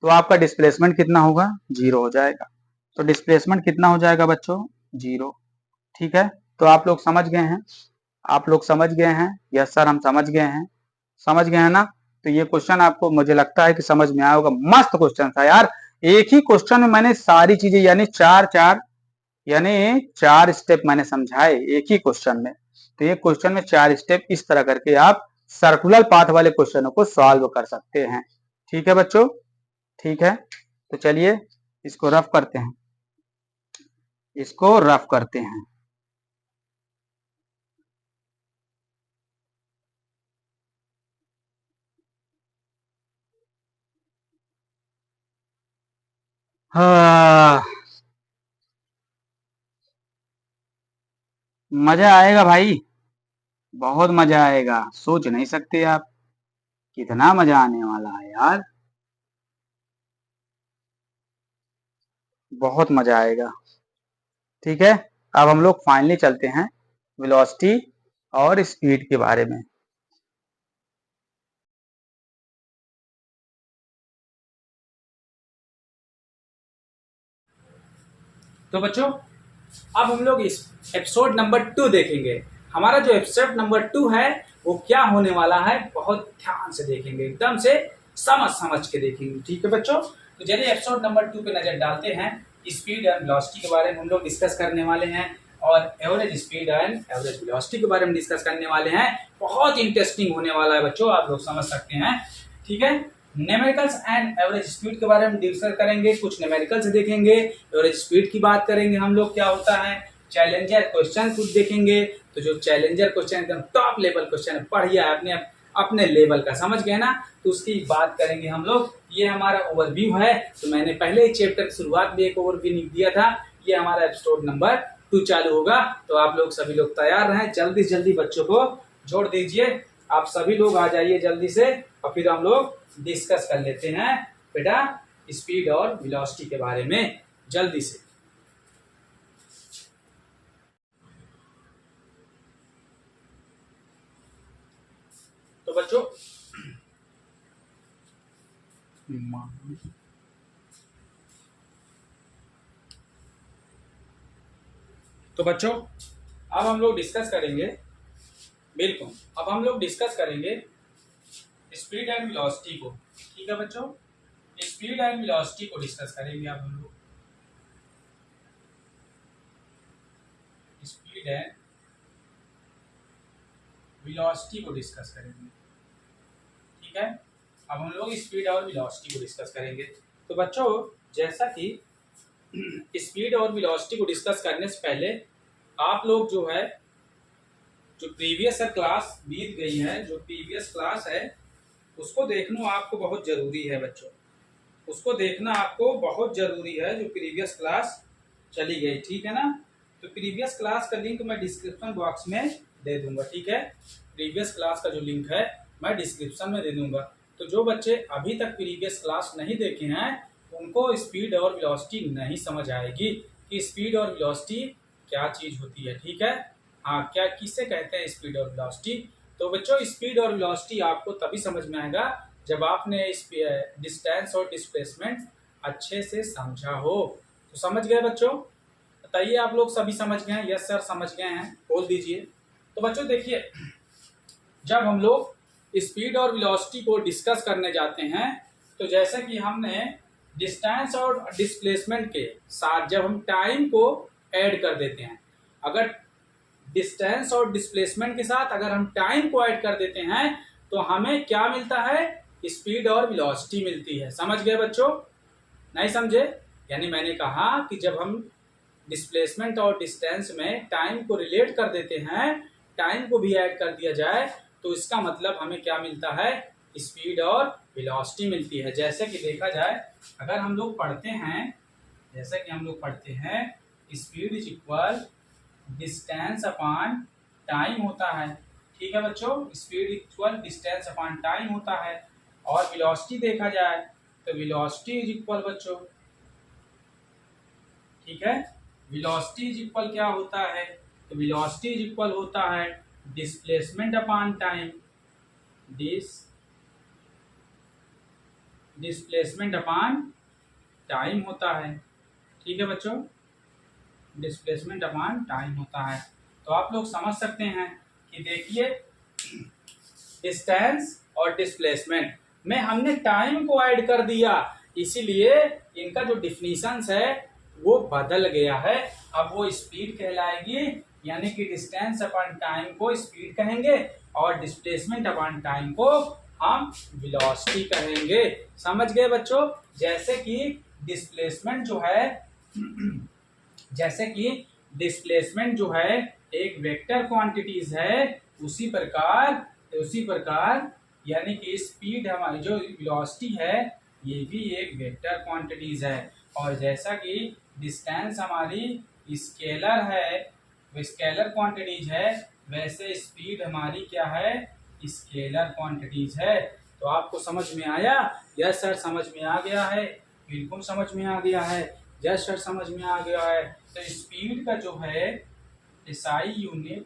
तो आपका डिस्प्लेसमेंट कितना होगा, 0 हो जाएगा। तो डिस्प्लेसमेंट कितना हो जाएगा बच्चों, 0। ठीक है, तो आप लोग समझ गए हैं, आप लोग समझ गए हैं, यस सर हम समझ गए हैं, समझ गए हैं ना। तो ये क्वेश्चन आपको मुझे लगता है कि समझ में आया होगा। मस्त क्वेश्चन था यार, एक ही क्वेश्चन में मैंने सारी चीजें यानी चार स्टेप मैंने समझाए एक ही क्वेश्चन में। तो ये क्वेश्चन में 4 स्टेप इस तरह करके आप सर्कुलर पाथ वाले क्वेश्चनों को सॉल्व कर सकते हैं। ठीक है बच्चों, ठीक है। तो चलिए इसको रफ करते हैं, इसको रफ करते हैं। हाँ, मजा आएगा भाई, बहुत मजा आएगा, सोच नहीं सकते आप कितना मजा आने वाला है यार, बहुत मजा आएगा। ठीक है, अब हम लोग फाइनली चलते हैं वेलोसिटी और स्पीड के बारे में। तो बच्चों अब हम लोग इस एपिसोड नंबर 2 देखेंगे। हमारा जो एपिसोड नंबर 2 है वो क्या होने वाला है, बहुत ध्यान से देखेंगे, एकदम से समझ समझ के देखेंगे। ठीक है बच्चों, तो चलिए एपिसोड नंबर 2 पे नजर डालते हैं। स्पीड एंड वेलोसिटी के बारे में हम लोग डिस्कस करने वाले हैं और average speed and average velocity के बारे में डिस्कस करने वाले हैं। बहुत इंटरेस्टिंग होने वाला है बच्चों, आप लोग समझ सकते हैं। ठीक है, न्यूमेरिकल्स एंड एवरेज स्पीड के बारे में डिस्कस करेंगे, कुछ न्यूमेरिकल्स देखेंगे, एवरेज स्पीड की बात करेंगे हम लोग क्या होता है, चैलेंजर क्वेश्चन कुछ देखेंगे। तो जो चैलेंजर क्वेश्चन एकदम टॉप लेवल क्वेश्चन है, पढ़िए अपने अपने लेवल का, समझ गए ना, तो उसकी बात करेंगे हम लोग। ये हमारा ओवरव्यू है। तो मैंने पहले ही चैप्टर की शुरुआत में एक ओवरव्यू दिया था। ये हमारा एपिसोड नंबर 2 चालू होगा। तो आप लोग सभी लोग तैयार रहें, जल्दी से जल्दी बच्चों को जोड़ दीजिए। आप सभी लोग आ जाइए जल्दी से और फिर हम लोग डिस्कस कर लेते हैं बेटा स्पीड और वेलोसिटी के बारे में जल्दी से। तो बच्चों अब हम लोग डिस्कस करेंगे, बिल्कुल अब हम लोग डिस्कस करेंगे स्पीड एंड वेलोसिटी को। ठीक है बच्चों, स्पीड एंड वेलोसिटी को डिस्कस करेंगे अब हम लोग, स्पीड एंड वेलोसिटी को डिस्कस करेंगे। ठीक है, अब हम लोग स्पीड और वेलोसिटी को डिस्कस करेंगे। तो बच्चों जैसा कि स्पीड और वेलोसिटी को डिस्कस करने से पहले आप लोग जो है, जो प्रीवियस क्लास बीत गई है, जो प्रीवियस क्लास है उसको देखना आपको बहुत जरूरी है बच्चों, उसको देखना आपको बहुत जरूरी है, जो प्रीवियस क्लास चली गई। ठीक है ना, तो प्रीवियस क्लास का लिंक मैं डिस्क्रिप्शन बॉक्स में दे दूंगा। ठीक है, प्रीवियस क्लास का जो लिंक है मैं डिस्क्रिप्शन में दे दूंगा। तो जो बच्चे अभी तक प्रीवियस क्लास नहीं देखे हैं उनको स्पीड और वेलोसिटी नहीं समझ आएगी कि स्पीड और वेलोसिटी क्या चीज होती है। ठीक है, हाँ, क्या किससे कहते हैं स्पीड और वेलोसिटी। तो बच्चों स्पीड और वेलोसिटी आपको तभी समझ में आएगा जब आपने डिस्टेंस और डिस्प्लेसमेंट अच्छे से समझा हो। तो समझ गए बच्चों, बताइए आप लोग सभी समझ गए हैं? यस सर समझ गए हैं, बोल दीजिए। तो बच्चों देखिए, जब हम लोग स्पीड और वेलोसिटी को डिस्कस करने जाते हैं तो जैसे कि हमने डिस्टेंस और डिस्प्लेसमेंट के साथ जब हम टाइम को ऐड कर देते हैं, अगर डिस्टेंस और डिस्प्लेसमेंट के साथ अगर हम टाइम को ऐड कर देते हैं तो हमें क्या मिलता है, स्पीड और वेलोसिटी मिलती है। समझ गए बच्चों? नहीं समझे? यानी मैंने कहा कि जब हम डिस्प्लेसमेंट और डिस्टेंस में टाइम को रिलेट कर देते हैं, टाइम को भी ऐड कर दिया जाए तो इसका मतलब हमें क्या मिलता है, स्पीड और वेलोसिटी मिलती है। जैसे कि देखा जाए, अगर हम लोग पढ़ते हैं, जैसे कि हम लोग पढ़ते हैं speed is equal distance upon time होता है। ठीक है बच्चों, speed equal distance upon time होता है। और वेलोसिटी देखा जाए तो वेलोसिटी इज इक्वल बच्चों, ठीक है, वेलोसिटी इज इक्वल क्या होता है, तो वेलोसिटी इज इक्वल होता है displacement upon time, displacement upon time होता है। ठीक है बच्चों, डिस्प्लेसमेंट अपॉन टाइम होता है। तो आप लोग समझ सकते हैं कि देखिए डिस्टेंस और डिस्प्लेसमेंट में हमने टाइम को ऐड कर दिया, इसीलिए इनका जो डिफिनीशंस है वो बदल गया है। अब वो स्पीड कहलाएगी, यानी कि डिस्टेंस अपॉन टाइम को स्पीड कहेंगे और डिस्प्लेसमेंट अपॉन टाइम को हम वेलोसिटी कहेंगे। समझ गए बच्चों? जैसे कि डिस्प्लेसमेंट जो है जैसे कि डिस्प्लेसमेंट जो है एक वेक्टर क्वांटिटीज है, उसी प्रकार यानी कि स्पीड हमारी जो वेलोसिटी है ये भी एक वेक्टर क्वांटिटीज है। और जैसा कि डिस्टेंस हमारी स्केलर है, स्केलर क्वांटिटीज है, वैसे स्पीड हमारी क्या है, स्केलर क्वांटिटीज है। तो आपको समझ में आया? यस सर समझ में आ गया है, बिल्कुल समझ में आ गया है। यस सर समझ में आ गया है। तो स्पीड का जो है एसआई यूनिट,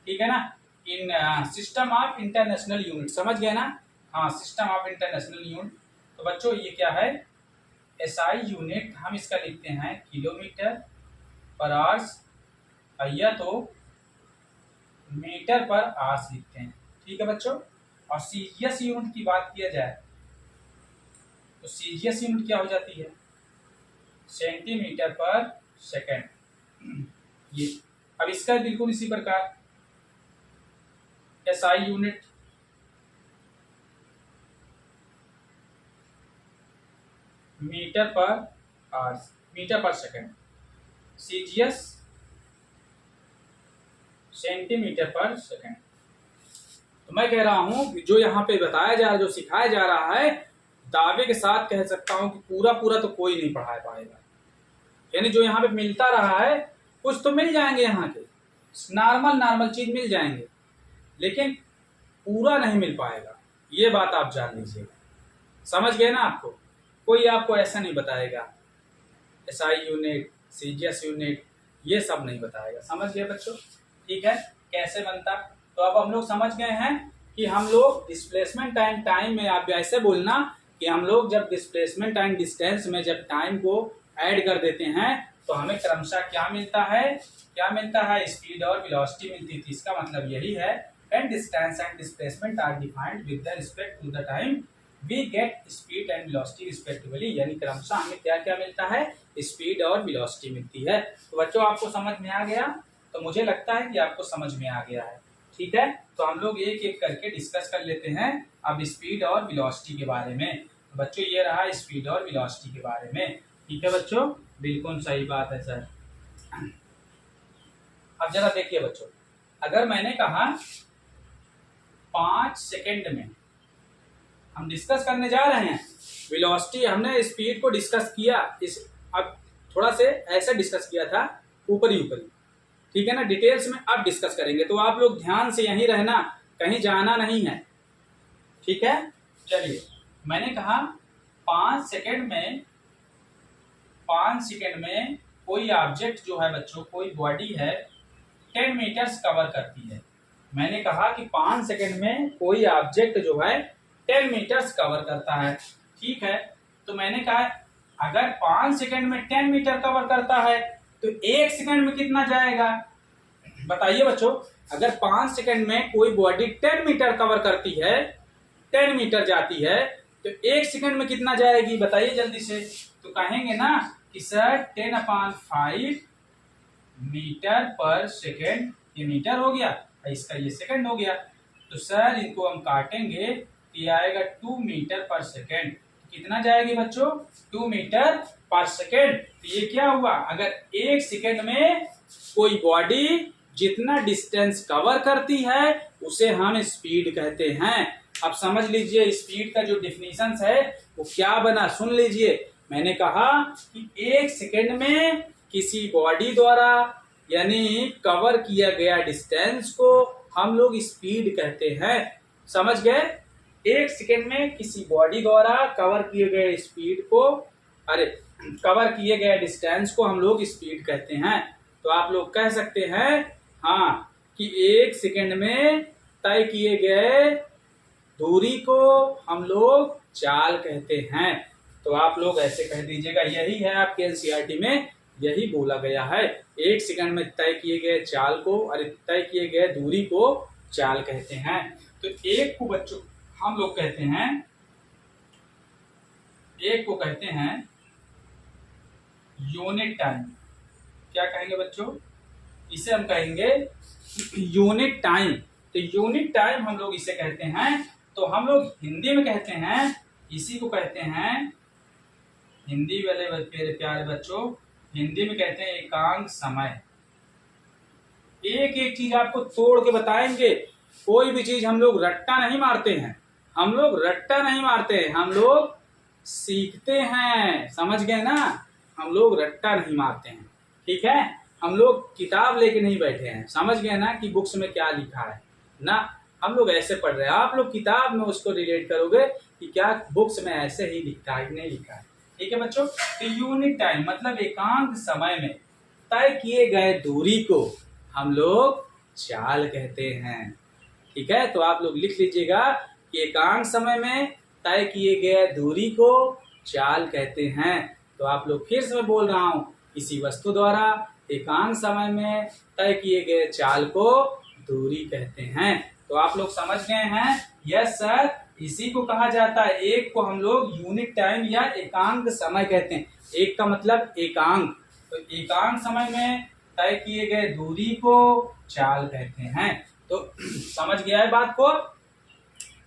ठीक है ना, इन सिस्टम ऑफ इंटरनेशनल यूनिट, समझ गए ना? हाँ, सिस्टम ऑफ इंटरनेशनल यूनिट। तो बच्चों ये क्या है, एसआई यूनिट हम इसका लिखते हैं किलोमीटर पर आवर्स, या तो मीटर पर आवर्स लिखते हैं। ठीक है बच्चों। और सीजीएस यूनिट की बात किया जाए तो सीजीएस यूनिट क्या हो जाती है, सेंटीमीटर पर सेकंड। ये अब इसका बिल्कुल इसी प्रकार एसआई यूनिट मीटर पर आवर्स, मीटर पर सेकंड, सीजीएस सेंटीमीटर पर सेकंड। तो मैं कह रहा हूं कि जो यहाँ पे बताया जा रहा है, जो सिखाया जा रहा है, दावे के साथ कह सकता हूं कि पूरा पूरा तो कोई नहीं पढ़ा पाएगा। यानी जो यहाँ पे मिलता रहा है, कुछ तो मिल जाएंगे यहाँ के, नॉर्मल चीज मिल जाएंगे, लेकिन पूरा नहीं मिल पाएगा। ये बात आप जान लीजिएगा। समझ गए ना? आपको कोई आपको ऐसा नहीं बताएगा एसआई यूनिट, सीजीएस यूनिट, ये सब नहीं बताएगा। समझ गए बच्चों? ठीक है, कैसे बनता। तो अब हम लोग समझ गए हैं कि हम लोग डिस्प्लेसमेंट टाइम में, आप ऐसे बोलना कि हम लोग जब डिस्प्लेसमेंट टाइम डिस्टेंस में जब टाइम को ऐड कर देते हैं तो हमें क्रमशः क्या मिलता है, स्पीड और वेलोसिटी मिलती थी। इसका मतलब यही है, and distance and displacement are defined with the respect to the time we get speed and velocity respectively. यानी क्रमशः हमें क्या क्या मिलता है, स्पीड और वेलोसिटी मिलती है। तो बच्चों आपको समझ में आ गया? तो मुझे लगता है कि आपको समझ में आ गया है। ठीक है, तो हम लोग एक एक करके डिस्कस कर लेते हैं अब स्पीड और वेलोसिटी के बारे में। तो बच्चों ये रहा स्पीड और वेलोसिटी के बारे में। ठीक है बच्चों, बिल्कुल सही बात है सर। अब जरा देखिए बच्चों, अगर मैंने कहा 5 सेकंड में, हम डिस्कस करने जा रहे हैं वेलोसिटी, हमने स्पीड को डिस्कस किया, अब थोड़ा से ऐसा डिस्कस किया था ऊपरी, ठीक है ना, डिटेल्स में अब डिस्कस करेंगे। तो आप लोग ध्यान से यहीं रहना, कहीं जाना नहीं है। ठीक है, चलिए मैंने कहा 5 सेकंड में कोई ऑब्जेक्ट जो है बच्चों, कोई बॉडी है 10 मीटर्स कवर करती है। मैंने कहा कि 5 सेकंड में कोई ऑब्जेक्ट जो है 10 मीटर्स कवर करता है। ठीक है, तो मैंने कहा अगर 5 सेकंड में 10 मीटर कवर करता है तो 1 सेकंड में कितना जाएगा, बताइए बच्चों। अगर 5 सेकंड में कोई बॉडी 10 मीटर कवर करती है, 10 मीटर जाती है, तो 1 सेकंड में कितना जाएगी, बताइए जल्दी से। तो कहेंगे ना कि सर 10/5 मीटर पर सेकंड, ये मीटर हो गया, इसका ये सेकंड हो गया। तो सर इनको हम काटेंगे, ये आएगा 2 मीटर पर सेकंड। कितना जाएगी बच्चों, 2 मीटर पर सेकंड। तो ये क्या हुआ, अगर 1 सेकंड में कोई बॉडी जितना डिस्टेंस कवर करती है उसे हम स्पीड कहते हैं। अब समझ लीजिए स्पीड का जो डिफिनीशन है वो क्या बना, सुन लीजिए। मैंने कहा कि 1 सेकेंड में किसी बॉडी द्वारा यानी कवर किया गया डिस्टेंस को हम लोग स्पीड कहते हैं। समझ गए? 1 सेकेंड में किसी बॉडी द्वारा कवर किए गए स्पीड को, अरे कवर किए गए डिस्टेंस को हम लोग स्पीड कहते हैं। तो आप लोग कह सकते हैं हाँ कि 1 सेकेंड में तय किए गए दूरी को हम लोग चाल कहते हैं। तो आप लोग ऐसे कह दीजिएगा, यही है आपके एनसीईआरटी में यही बोला गया है। 1 सेकेंड में तय किए गए चाल को, अरे तय किए गए दूरी को चाल कहते हैं। तो एक को बच्चों हम लोग कहते हैं, एक को कहते हैं यूनिट टाइम। क्या कहेंगे बच्चों? इसे हम कहेंगे यूनिट टाइम। तो यूनिट टाइम हम लोग इसे कहते हैं। तो हम लोग हिंदी में कहते हैं, इसी को कहते हैं, हिंदी वाले मेरे प्यारे बच्चों, हिंदी में कहते हैं एकांक समय। एक एक चीज आपको तोड़ के बताएंगे। कोई भी चीज हम लोग रट्टा नहीं मारते हैं, हम लोग रट्टा नहीं मारते हैं, हम लोग सीखते हैं। समझ गए ना? हम लोग रट्टा नहीं मारते हैं, ठीक है? हम लोग किताब लेके नहीं बैठे हैं। समझ गए ना कि बुक्स में क्या लिखा है ना? हम लोग ऐसे पढ़ रहे हैं। आप लोग किताब में उसको रिलेट करोगे कि क्या बुक्स में ऐसे ही लिखा है, नहीं लिखा है। ठीक है बच्चों? तो यूनिट टाइम मतलब एकांक समय में तय किए गए दूरी को हम लोग चाल कहते हैं। ठीक है? तो आप लोग लिख लीजिएगा कि एकांक समय में तय किए गए दूरी को चाल कहते हैं। तो आप लोग फिर से मैं बोल रहा हूं, किसी वस्तु द्वारा एकांक समय में तय किए गए चाल को दूरी कहते हैं। तो आप लोग समझ गए हैं? यस सर, इसी को कहा जाता है, एक को हम लोग यूनिट टाइम या एकांक समय कहते हैं। एक का मतलब एकांक, तो एकांक समय में तय किए गए दूरी को चाल कहते हैं। तो समझ गया है बात को?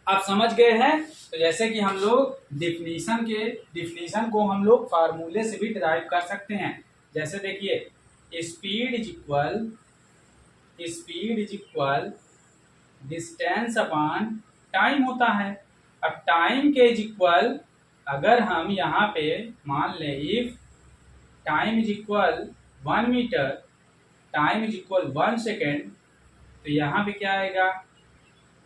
आप समझ गए हैं? तो जैसे कि हम लोग डिफिनीशन को हम लोग फार्मूले से भी डिराइव कर सकते हैं। जैसे देखिए, speed is equal distance upon time होता है। अब टाइम के इज इक्वल, अगर हम यहाँ पे मान लें if time is equal 1 metre, time is equal 1 second, तो यहाँ पे क्या आएगा?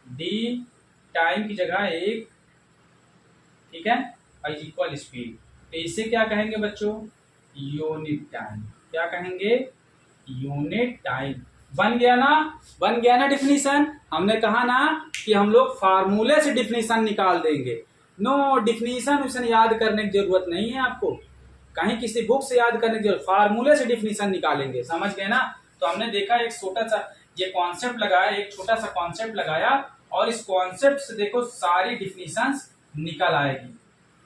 डी टाइम की जगह 1, ठीक है, और इज इक्वल स्पीड। तो इसे क्या कहेंगे बच्चों? Unit time. क्या कहेंगे? Unit time. बन गया ना? बन गया ना डिफिनीशन? हमने कहा ना कि हम लोग फार्मूले से डिफिनीशन निकाल देंगे। नो, डिफिनीशन उसे याद करने की जरूरत नहीं है आपको, कहीं किसी बुक से याद करने की जरूरत, फार्मूले से डिफिनीशन निकालेंगे। समझ गए ना? तो हमने देखा एक छोटा सा ये कॉन्सेप्ट लगाया, एक छोटा सा कॉन्सेप्ट लगाया, और इस कॉन्सेप्ट से देखो सारी डिफिनीशंस निकल आएगी।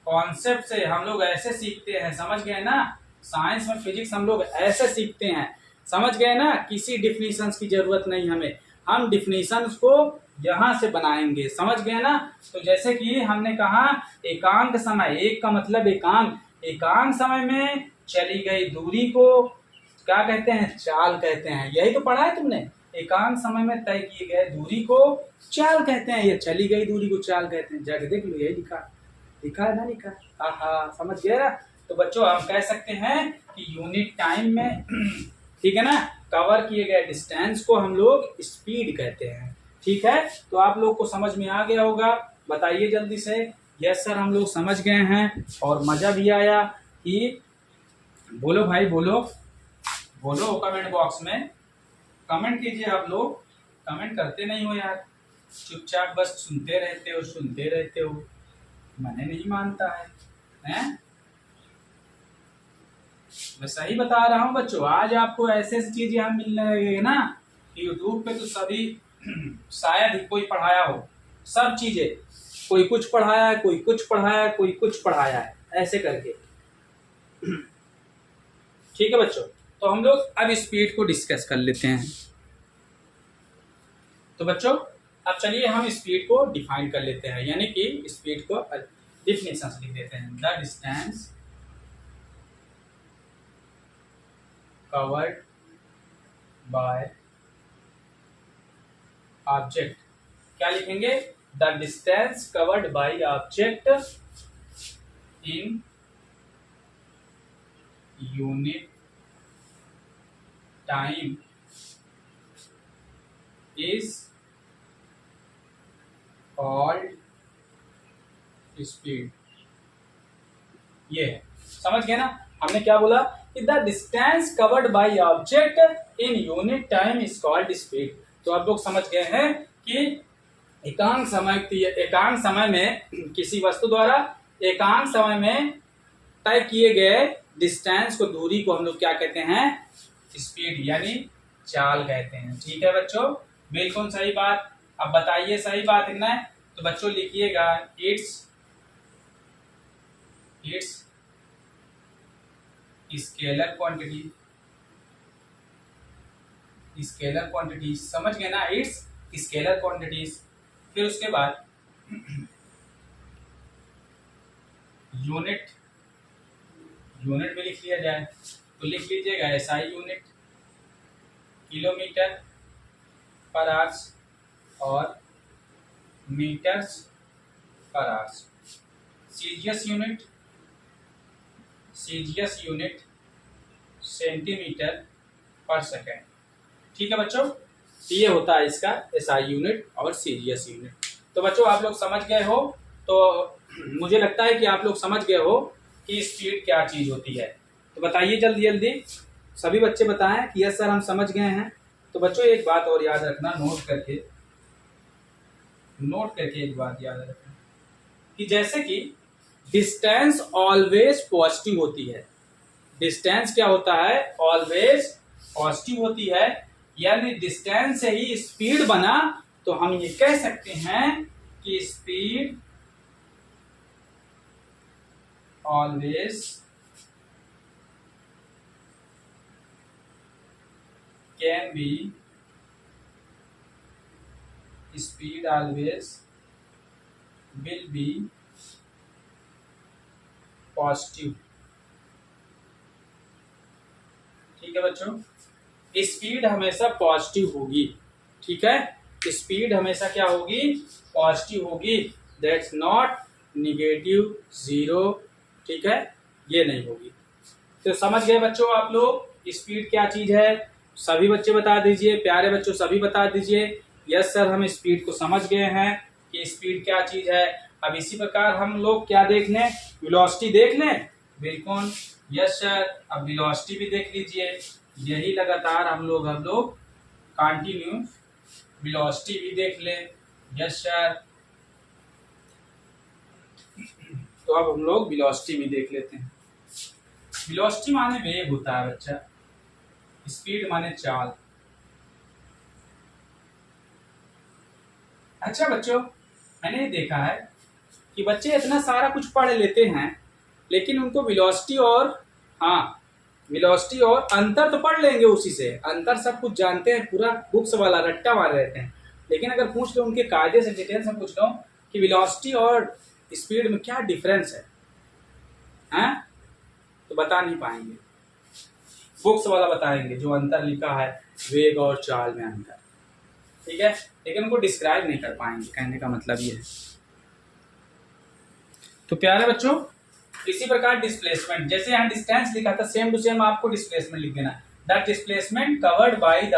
कॉन्सेप्ट से हम लोग ऐसे सीखते हैं। समझ गए ना? साइंस में फिजिक्स हम लोग ऐसे सीखते हैं। समझ गए ना? किसी डिफिनीशंस की जरूरत नहीं हमें, हम डिफिनीशंस को यहां से बनाएंगे। समझ गए ना? तो जैसे कि हमने कहा एकांक समय, एक का मतलब एकांक, एकांक समय में चली गई दूरी को क्या कहते हैं? चाल कहते हैं। यही तो पढ़ा है तुमने, एकांक समय में तय किए गए दूरी को चाल कहते हैं। ये चली गई दूरी को चाल कहते हैं। जाके देख लो, यही लिखा है ना? लिखा। हाँ, समझ गए ना? तो बच्चों हम कह सकते हैं कि यूनिट टाइम में ठीक है ना, कवर किए गए डिस्टेंस को हम लोग स्पीड कहते हैं। ठीक है? तो आप लोग को समझ में आ गया होगा, बताइए जल्दी से। यस सर, हम लोग समझ गए हैं और मजा भी आया। कि बोलो भाई, बोलो कमेंट बॉक्स में कमेंट कीजिए। आप लोग कमेंट करते नहीं हो यार, चुपचाप बस सुनते रहते हो। मैंने नहीं मानता है, हैं? मैं सही बता रहा हूँ बच्चों। आज आपको ऐसे ऐसी चीजें हम मिलने लगेंगे ना कि यूट्यूब पे तो सभी शायद ही कोई पढ़ाया हो, सब चीजें, कोई कुछ पढ़ाया है, कोई कुछ पढ़ाया है, कोई कुछ पढ़ाया है, ऐसे करके। ठीक है बच्चों? तो हम लोग अब स्पीड को डिस्कस कर लेते हैं। तो बच्चों अब चलिए हम स्पीड को डिफाइन कर लेते हैं, यानी कि स्पीड को डिफिनेशन लिख देते हैं। The distance covered by object, क्या लिखेंगे, the distance covered by object in unit time is called speed. ये है, समझ गए ना, हमने क्या बोला कि the distance covered by object in unit time is called speed. तो आप लोग समझ गए हैं कि एकांक समय में किसी वस्तु द्वारा एकांक समय में तय किए गए डिस्टेंस को, दूरी को हम लोग क्या कहते हैं, स्पीड यानी चाल कहते हैं। ठीक है बच्चों, बिल्कुल सही बात। अब बताइए सही बात है ना, तो बच्चों लिखिएगा इट्स स्केलर क्वांटिटी, समझ गए ना, इट्स स्केलर क्वांटिटीज। फिर उसके बाद यूनिट में लिख लिया जाए तो लिख लीजिएगा SI unit, kilometre per hours और metres per hours. CGS unit centimetre per second. ठीक है बच्चों, ये होता है इसका एसआई यूनिट और सीजीएस यूनिट। तो बच्चों आप लोग समझ गए हो, तो मुझे लगता है कि आप लोग समझ गए हो कि स्पीड क्या चीज होती है। तो बताइए जल्दी जल्दी, सभी बच्चे बताएं कि यस सर हम समझ गए हैं। तो बच्चों एक बात और याद रखना, नोट करके एक बात याद रखना कि जैसे कि डिस्टेंस ऑलवेज पॉजिटिव होती है। डिस्टेंस क्या होता है, ऑलवेज पॉजिटिव होती है, यानी डिस्टेंस से ही स्पीड बना, तो हम ये कह सकते हैं कि speed always can be, speed always will be positive. ठीक है बच्चों, स्पीड हमेशा पॉजिटिव होगी। ठीक है, स्पीड हमेशा क्या होगी, पॉजिटिव होगी, दैट्स नॉट निगेटिव जीरो। ठीक है, ये नहीं होगी। तो समझ गए बच्चों आप लोग स्पीड क्या चीज है, सभी बच्चे बता दीजिए, प्यारे बच्चों सभी बता दीजिए यस सर हम स्पीड को समझ गए हैं कि स्पीड क्या चीज है। अब इसी प्रकार हम लोग क्या देख लें, वेलोसिटी देख लें। बिल्कुल यस सर, अब वेलोसिटी भी देख लीजिए, यही लगातार हम लोग कंटिन्यू वेलोसिटी भी देख लें। यस सर, तो अब हम लोग वेलोसिटी भी देख लेते हैं। वेलोसिटी माने वेग होता है बच्चा, स्पीड माने चाल। अच्छा बच्चों, मैंने ये देखा है कि बच्चे इतना सारा कुछ पढ़ लेते हैं, लेकिन उनको वेलोसिटी और अंतर तो पढ़ लेंगे, उसी से अंतर सब कुछ जानते हैं, पूरा बुक्स वाला रट्टा मार रहते हैं, लेकिन अगर पूछ लो उनके कायदे से डिटेल से पूछ लो कि वेलोसिटी और स्पीड में क्या डिफरेंस है, तो बता नहीं पाएंगे। बुक्स वाला बताएंगे जो अंतर लिखा है वेग और चाल में अंतर, ठीक है, लेकिन उनको डिस्क्राइब नहीं कर पाएंगे, कहने का मतलब ये है। तो प्यारे बच्चों, इसी प्रकार डिस्प्लेसमेंट, जैसे यहाँ डिस्टेंस लिखा था, सेम टू सेम आपको डिस्प्लेसमेंट लिख देना। The displacement covered by the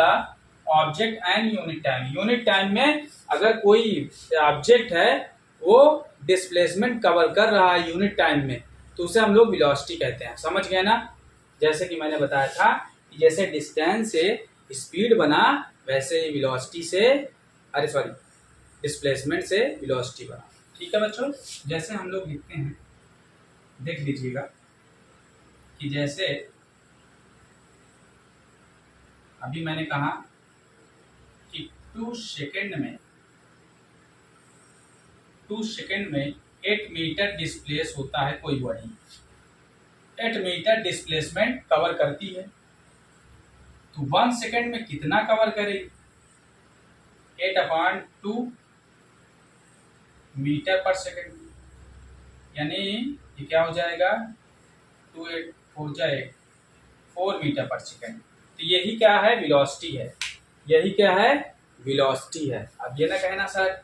object and unit time. Unit time में अगर कोई ऑब्जेक्ट है वो डिस्प्लेसमेंट कवर कर रहा है यूनिट टाइम में, तो उसे हम लोग वेलोसिटी कहते हैं। समझ गए ना, जैसे कि मैंने बताया था कि जैसे डिस्टेंस से स्पीड बना, वैसे ही वेलोसिटी से, डिस्प्लेसमेंट से वेलोसिटी बना। ठीक है बच्चों, जैसे हम लोग लिखते हैं, देख लीजिएगा कि जैसे अभी मैंने कहा कि 2 सेकेंड में 8 मीटर डिस्प्लेस होता है कोई बॉडी, 8 मीटर डिस्प्लेसमेंट कवर करती है, तो 1 सेकेंड में कितना कवर करेगी, 8/2 मीटर पर सेकेंड, यानी ये क्या हो जाएगा, 2 8 4 जाए 4 मीटर पर सेकेंड। तो यही क्या है, वेलोसिटी है, यही क्या है, वेलोसिटी है। अब ये ना कहना सर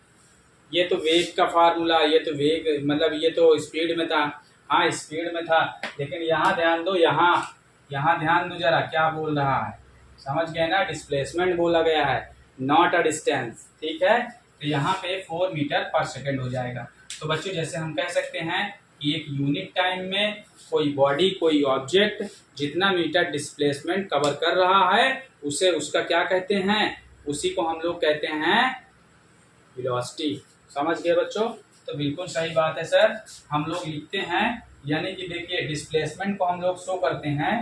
ये तो वेग का फार्मूला, ये तो वेग मतलब ये तो स्पीड में था। हाँ स्पीड में था, लेकिन यहाँ ध्यान दो, यहाँ ध्यान दो जरा क्या बोल रहा है, समझ गए ना, डिस्प्लेसमेंट बोला गया है, नॉट अ डिस्टेंस। ठीक है, तो यहाँ पे 4 मीटर पर सेकेंड हो जाएगा। तो बच्चों जैसे हम कह सकते हैं कि एक यूनिट टाइम में कोई बॉडी कोई ऑब्जेक्ट जितना मीटर डिस्प्लेसमेंट कवर कर रहा है उसे उसका क्या कहते हैं, उसी को हम लोग कहते हैं वेलोसिटी। समझ गए बच्चों? तो बिल्कुल सही बात है सर, हम लोग लिखते हैं, यानी कि देखिए डिस्प्लेसमेंट को हम लोग शो करते हैं।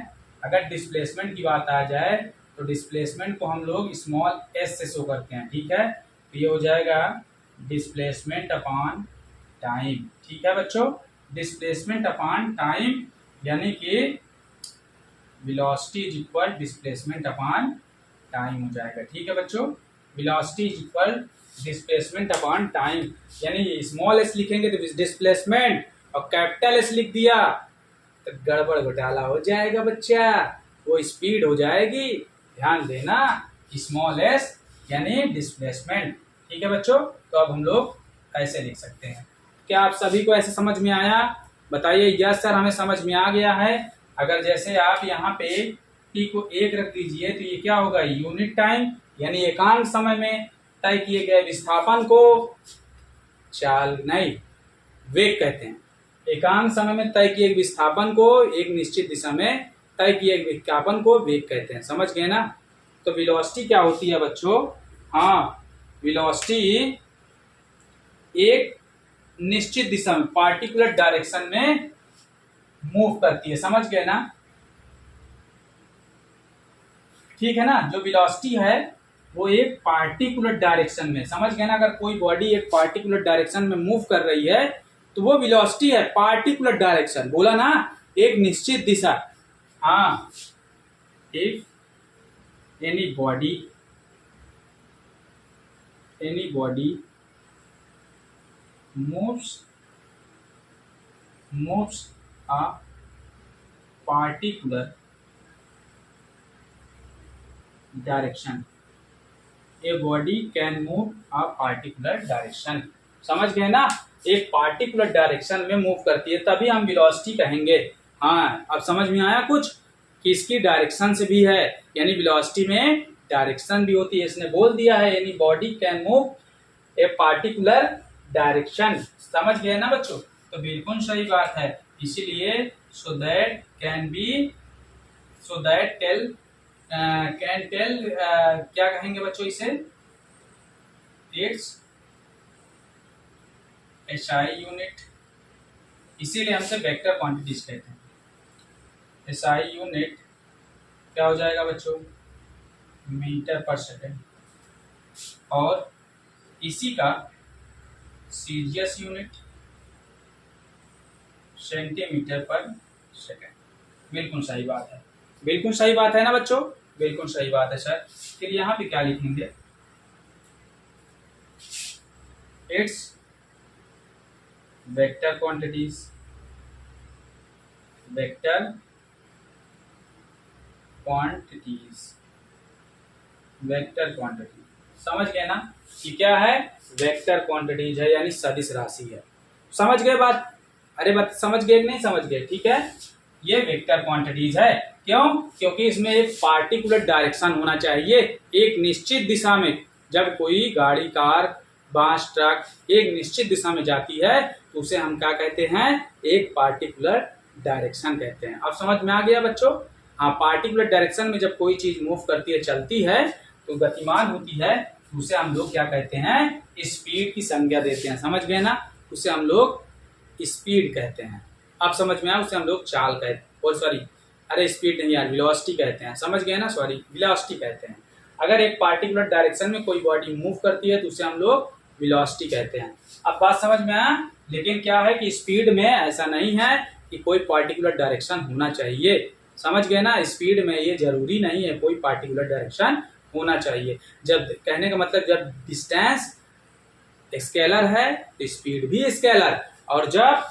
अगर डिस्प्लेसमेंट की बात आ जाए तो डिस्प्लेसमेंट को हम लोग स्मॉल एस से शो करते हैं। ठीक है, तो ये हो जाएगा डिस्प्लेसमेंट अपॉन टाइम। ठीक है बच्चों, डिस्प्लेसमेंट अपॉन टाइम यानी कि velocity is equal displacement upon time हो जाएगा। ठीक है बच्चों, velocity is equal displacement upon time, यानी स्मॉल एस लिखेंगे तो डिस्प्लेसमेंट और कैपिटल एस लिख दिया तो गड़बड़ घोटाला हो जाएगा बच्चा, वो स्पीड हो जाएगी। ध्यान देना, स्मॉल एस यानी डिस्प्लेसमेंट। ठीक है बच्चों, तो अब हम लोग ऐसे लिख सकते हैं। क्या आप सभी को ऐसे समझ में आया? बताइए यस सर हमें समझ में आ गया है। अगर जैसे आप यहाँ पे टी को 1 रख दीजिए तो ये क्या होगा, यूनिट टाइम यानी एकांक समय में तय किए गए विस्थापन को चाल नहीं वेग कहते हैं। एकांक समय में तय किए विस्थापन को एक निश्चित दिशा में तय किए विस्थापन को वेग कहते हैं। समझ गए ना? तो वेलोसिटी क्या होती है बच्चों? हाँ, वेलोसिटी एक निश्चित दिशा में पार्टिकुलर डायरेक्शन में मूव करती है। समझ गए ना? ठीक है ना, जो वेलोसिटी है वो एक पार्टिकुलर डायरेक्शन में, समझ गए ना, अगर कोई बॉडी एक पार्टिकुलर डायरेक्शन में मूव कर रही है तो वो वेलोसिटी है। पार्टिकुलर डायरेक्शन बोला ना, एक निश्चित दिशा। हाँ, if any body moves a particular direction, a body can move a particular direction। समझ गए ना, एक पार्टिकुलर डायरेक्शन में मूव करती है तभी हम वेलोसिटी कहेंगे। हाँ, अब समझ में आया कुछ कि इसकी डायरेक्शन से भी है, यानी वेलोसिटी में डायरेक्शन भी होती है। इसने बोल दिया है any body can move a particular direction. समझ गए ना बच्चों? तो बिल्कुल सही बात है, इसीलिए सो दैट टेल क्या कहेंगे बच्चों इसे, इट्स एसआई यूनिट, इसीलिए हमसे वेक्टर क्वांटिटीज कहते हैं। एसआई यूनिट क्या हो जाएगा बच्चों, मीटर पर सेकेंड, और इसी का CGS unit centimetre per second. बिल्कुल सही बात है, बिल्कुल सही बात है ना बच्चों? बिल्कुल सही बात है सर। फिर यहाँ पे क्या लिखेंगे, it's vector quantities, vector quantity. समझ गए ना कि क्या है, वेक्टर क्वांटिटीज है यानी सदिश राशि है। समझ गए बात? अरे बात समझ गए कि नहीं समझ गए? ठीक है, ये वेक्टर क्वांटिटीज है। क्यों? क्योंकि इसमें एक पार्टिकुलर डायरेक्शन होना चाहिए, एक निश्चित दिशा में। जब कोई गाड़ी, कार, बस, ट्रक एक निश्चित दिशा में जाती है तो उसे हम क्या कहते हैं, एक पार्टिकुलर डायरेक्शन कहते हैं। अब समझ में आ गया बच्चों? हाँ, पार्टिकुलर डायरेक्शन में जब कोई चीज मूव करती है, चलती है, तो गतिमान होती है, तो उसे हम लोग क्या कहते हैं, स्पीड की संज्ञा देते हैं। समझ गए ना? उसे हम लोग स्पीड कहते हैं। अब समझ में आया, उसे हम लोग चाल कहते हैं, और सॉरी, अरे स्पीड नहीं यार, वेलोसिटी कहते हैं। समझ गए ना? सॉरी, वेलोसिटी कहते हैं। अगर एक पार्टिकुलर डायरेक्शन में कोई बॉडी मूव करती है तो उसे हम लोग वेलोसिटी कहते हैं। अब बात समझ में आया? लेकिन क्या है कि स्पीड में ऐसा नहीं है कि कोई पार्टिकुलर डायरेक्शन होना चाहिए। समझ गए ना? स्पीड में ये जरूरी नहीं है कोई पार्टिकुलर डायरेक्शन होना चाहिए। जब कहने का मतलब, जब डिस्टेंस स्केलर है तो स्पीड भी स्केलर, और जब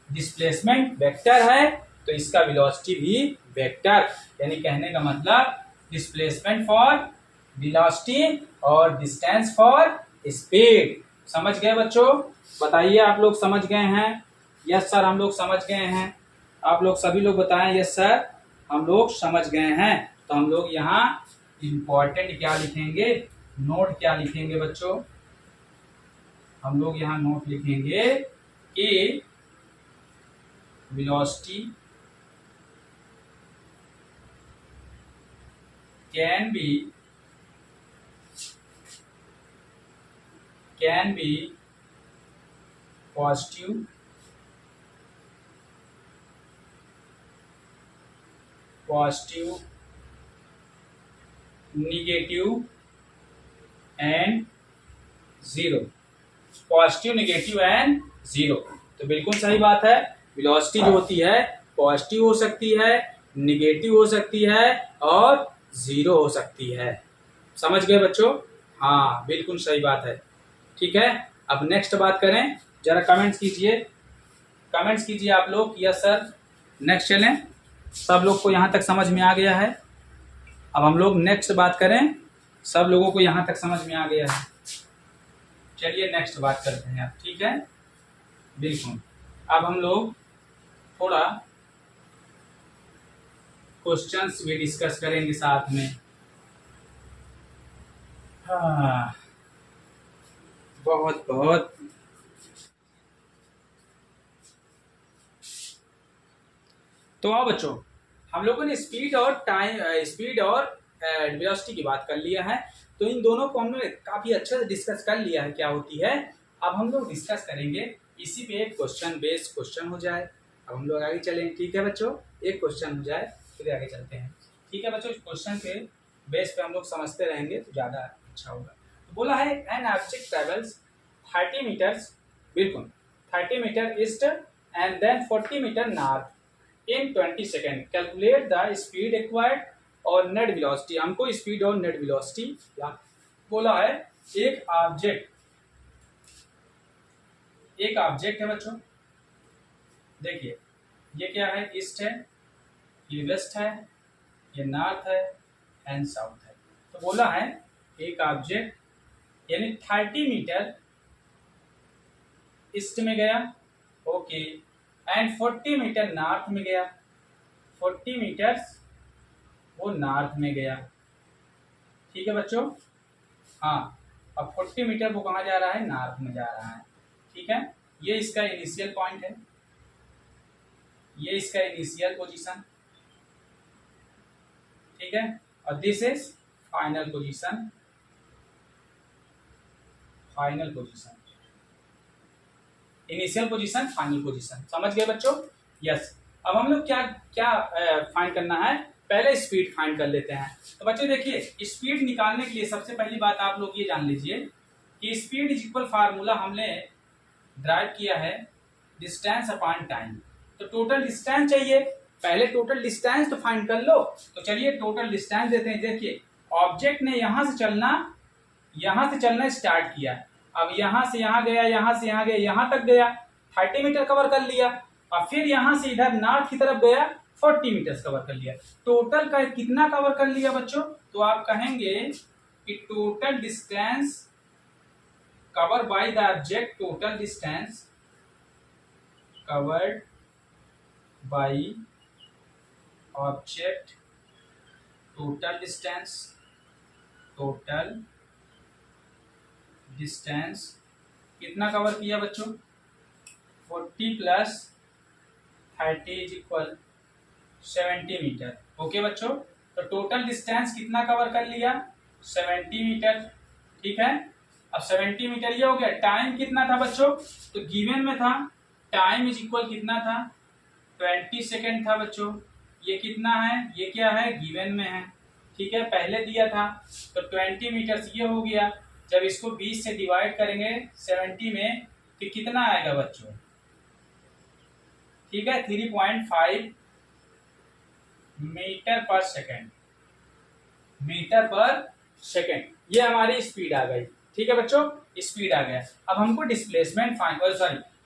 डिस्प्लेसमेंट वेक्टर है तो इसका वेलोसिटी भी वेक्टर। यानी कहने का मतलब डिस्प्लेसमेंट फॉर वेलोसिटी और डिस्टेंस फॉर स्पीड। समझ गए बच्चों? बताइए आप लोग समझ गए हैं? यस सर हम लोग समझ गए हैं। आप लोग सभी लोग बताएं यस सर हम लोग समझ गए हैं। तो हम लोग यहाँ इम्पोर्टेंट क्या लिखेंगे, नोट क्या लिखेंगे बच्चों? हम लोग यहाँ नोट लिखेंगे कि velocity can be positive negative and zero. Positive negative and zero, तो बिल्कुल सही बात है। वेलोसिटी जो होती है पॉजिटिव हो सकती है, नेगेटिव हो सकती है और जीरो हो सकती है। समझ गए बच्चों? हाँ बिल्कुल सही बात है। ठीक है, अब नेक्स्ट बात करें, जरा कमेंट्स कीजिए आप लोग। यस सर नेक्स्ट चलें। सब लोग को यहाँ तक समझ में आ गया है? अब हम लोग नेक्स्ट बात करें। सब लोगों को यहाँ तक समझ में आ गया है? चलिए नेक्स्ट बात करते हैं। ठीक है बिल्कुल। अब हम लोग थोड़ा क्वेश्चंस भी डिस्कस करेंगे साथ में। हाँ बहुत बहुत तो आओ बच्चों, हम लोगों ने स्पीड और वेलोसिटी की बात कर लिया है। तो इन दोनों को हमने काफी अच्छे से डिस्कस कर लिया है क्या होती है। अब हम लोग डिस्कस करेंगे इसी पे एक क्वेश्चन बेस्ड क्वेश्चन हो जाए। अब हम लोग आगे चलें। ठीक है बच्चों, एक क्वेश्चन हो जाए फिर आगे चलते हैं। ठीक है बच्चों, क्वेश्चन के बेस पे हम लोग समझते रहेंगे तो ज़्यादा अच्छा होगा। तो बोला है एन ऑब्जेक्ट ट्रेवल्स 30 मीटर्स, बिल्कुल 30 metre east and then 40 metre north in 20 second. Calculate the speed required और नेट वेलोसिटी। हमको स्पीड और नेट वेलोसिटी बोला है। एक ऑब्जेक्ट है बच्चों, देखिए ये क्या है, ईस्ट है, ये वेस्ट है, ये नॉर्थ है एंड साउथ है। तो बोला है एक ऑब्जेक्ट यानी 30 मीटर ईस्ट में गया, ओके, एंड 40 मीटर नॉर्थ में गया। 40 मीटर्स वो नॉर्थ में गया। ठीक है बच्चों? हाँ, अब 40 मीटर वो कहाँ जा रहा है, नॉर्थ में जा रहा है। ठीक है, ये इसका इनिशियल पॉइंट है, ये इसका इनिशियल पोजीशन। ठीक है, और this is final position. Initial position, final position. समझ गए बच्चों? यस। अब हम लोग क्या क्या फाइंड करना है, पहले स्पीड फाइंड कर लेते हैं। तो बच्चों देखिए, स्पीड निकालने के लिए सबसे पहली बात आप लोग ये जान लीजिए कि स्पीड इज इक्वल फार्मूला हमने ड्राइव किया है डिस्टेंस अपॉन टाइम। तो टोटल डिस्टेंस चाहिए, पहले टोटल डिस्टेंस तो फाइंड कर लो। तो चलिए टोटल डिस्टेंस देते हैं। देखिए ऑब्जेक्ट ने यहां से चलना स्टार्ट किया, अब यहां से यहां गया, यहां से यहां गया, यहां तक गया, 30 मीटर कवर कर लिया। और फिर यहां से इधर नॉर्थ की तरफ गया, 40 मीटर कवर कर लिया। टोटल का कितना कवर कर लिया बच्चों? तो आप कहेंगे कि total distance cover by the object, total distance covered by object, total distance कितना कवर किया बच्चों? 40 प्लस 30 इज इक्वल 70 मीटर। ओके बच्चों, तो टोटल डिस्टेंस कितना कवर कर लिया? 70 मीटर। ठीक है, अब 70 मीटर ये हो गया। टाइम कितना था बच्चों? तो गिवन में था टाइम इज इक्वल कितना था? 20 सेकेंड था बच्चों। ये कितना है, ये क्या है, गिवन में है। ठीक है, पहले दिया था। तो 20 मीटर ये हो गया। जब इसको 20 से डिवाइड करेंगे 70 में तो कितना आएगा बच्चों? ठीक है, 3.5 मीटर पर सेकेंड। ये हमारी स्पीड आ गई। ठीक है बच्चों, स्पीड आ गया। अब हमको डिस्प्लेसमेंट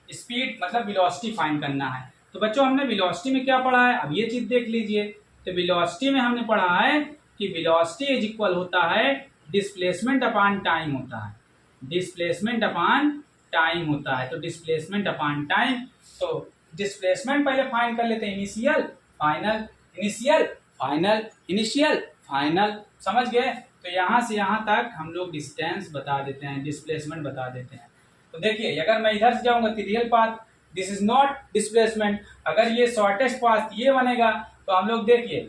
स्पीड मतलब वेलोसिटी फाइंड करना है। तो बच्चों हमने वेलोसिटी में क्या पढ़ा है, अब ये चीज देख लीजिए। तो वेलोसिटी में हमने पढ़ा है कि वेलोसिटी इज इक्वल होता है डिस्प्लेसमेंट अपॉन टाइम होता है, डिस्प्लेसमेंट अपॉन टाइम होता है। तो डिस्प्लेसमेंट अपॉन टाइम, तो डिस्प्लेसमेंट पहले फाइंड कर लेते हैं, initial final, initial final, initial final, समझ गए। तो यहाँ से यहाँ तक हम लोग डिस्टेंस बता देते हैं, डिस्प्लेसमेंट बता देते हैं। तो देखिए अगर मैं इधर से जाऊंगा तो real path, this is not displacement. अगर ये शॉर्टेस्ट पाथ ये बनेगा तो हम लोग देखिए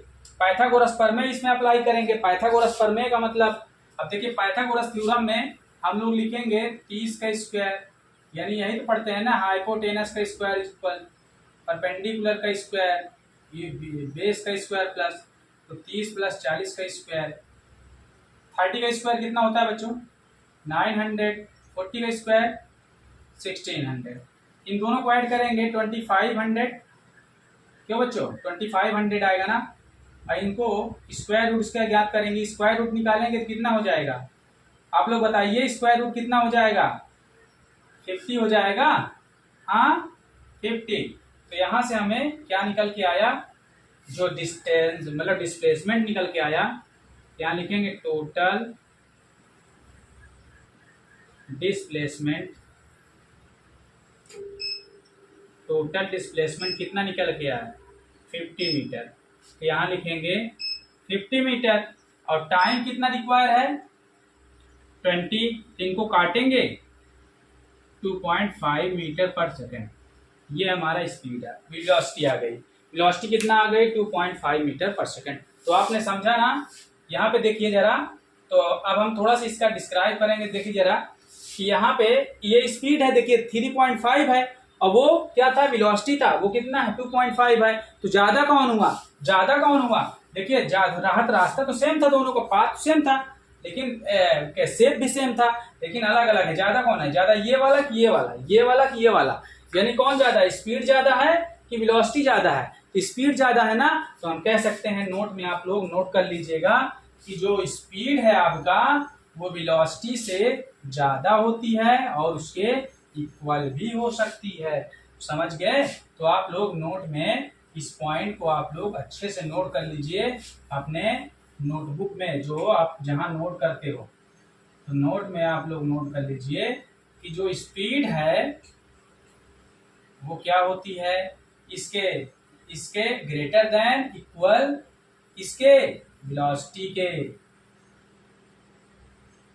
पाइथागोरस प्रमेय इसमें अप्लाई करेंगे। पाइथागोरस प्रमेय का मतलब, अब देखिए पाइथागोरस थ्योरम में हम लोग लिखेंगे 30 का स्क्वायर, यानी यही तो पढ़ते हैं ना, हाइपोटेनस का स्क्वायर इक्वल परपेंडिकुलर का स्क्वायर, ये बेस का स्क्वायर प्लस, तो 30 प्लस 40 का स्क्वायर, 30 का स्क्वायर कितना होता है बच्चों 900, 40 का स्क्वायर 1600, इन दोनों को ऐड करेंगे 2500, क्यों बच्चों 2500 आएगा ना। और इनको स्क्वायर रूट इसका ज्ञात करेंगे, स्क्वायर रूट निकालेंगे तो कितना हो जाएगा, आप लोग बताइए स्क्वायर रूट कितना हो जाएगा, 50 हो जाएगा, हाँ 50। तो यहाँ से हमें क्या निकल के आया, जो डिस्टेंस मतलब डिस्प्लेसमेंट निकल के आया, यहाँ लिखेंगे टोटल डिस्प्लेसमेंट, टोटल डिस्प्लेसमेंट कितना निकल के आया 50 मीटर। तो यहाँ लिखेंगे 50 मीटर, और टाइम कितना रिक्वायर है 20, इनको काटेंगे 2.5 मीटर पर सेकेंड, ये हमारा स्पीड है। वेलोसिटी आ गई, वेलोसिटी कितना आ गई 2.5 मीटर पर सेकेंड। तो आपने समझा ना। यहाँ पे देखिए जरा, तो अब हम थोड़ा सा इसका डिस्क्राइब करेंगे। देखिए जरा कि यहाँ पे ये स्पीड है, देखिए 3.5 है, और वो क्या था वेलोसिटी था, वो कितना है 2.5 है। तो ज्यादा कौन हुआ, ज्यादा कौन हुआ, देखिए रास्ता तो सेम था, दोनों का पाथ सेम था, लेकिन शेप भी सेम था, लेकिन अलग अलग है। ज्यादा कौन है, ज्यादा ये वाला कि ये वाला, ये वाला कि ये वाला, यानी कौन ज्यादा है, स्पीड ज्यादा है कि वेलोसिटी ज्यादा है। तो स्पीड ज्यादा है ना, तो हम कह सकते हैं, नोट में आप लोग नोट कर लीजिएगा कि जो स्पीड है आपका वो वेलोसिटी से ज्यादा होती है और उसके इक्वल भी हो सकती है। समझ गए। तो आप लोग नोट में इस पॉइंट को आप लोग अच्छे से नोट कर लीजिए अपने नोटबुक में, जो आप जहां नोट करते हो, तो नोट में आप लोग नोट कर लीजिए कि जो स्पीड है वो क्या होती है, इसके इसके ग्रेटर देन इक्वल इसके वेलोसिटी के।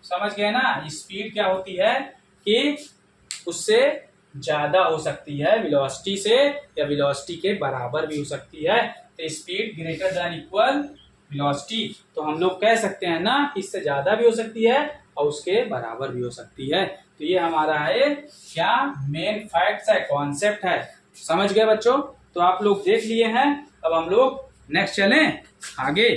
समझ गए ना, स्पीड क्या होती है कि उससे ज्यादा हो सकती है वेलोसिटी से, या वेलोसिटी के बराबर भी हो सकती है। तो speed greater than equal velocity, तो हम लोग कह सकते हैं ना कि इससे ज्यादा भी हो सकती है और उसके बराबर भी हो सकती है। तो ये हमारा है क्या, मेन फैक्ट्स है, कॉन्सेप्ट है। समझ गए बच्चों। तो आप लोग देख लिए हैं, अब हम लोग नेक्स्ट चलें आगे।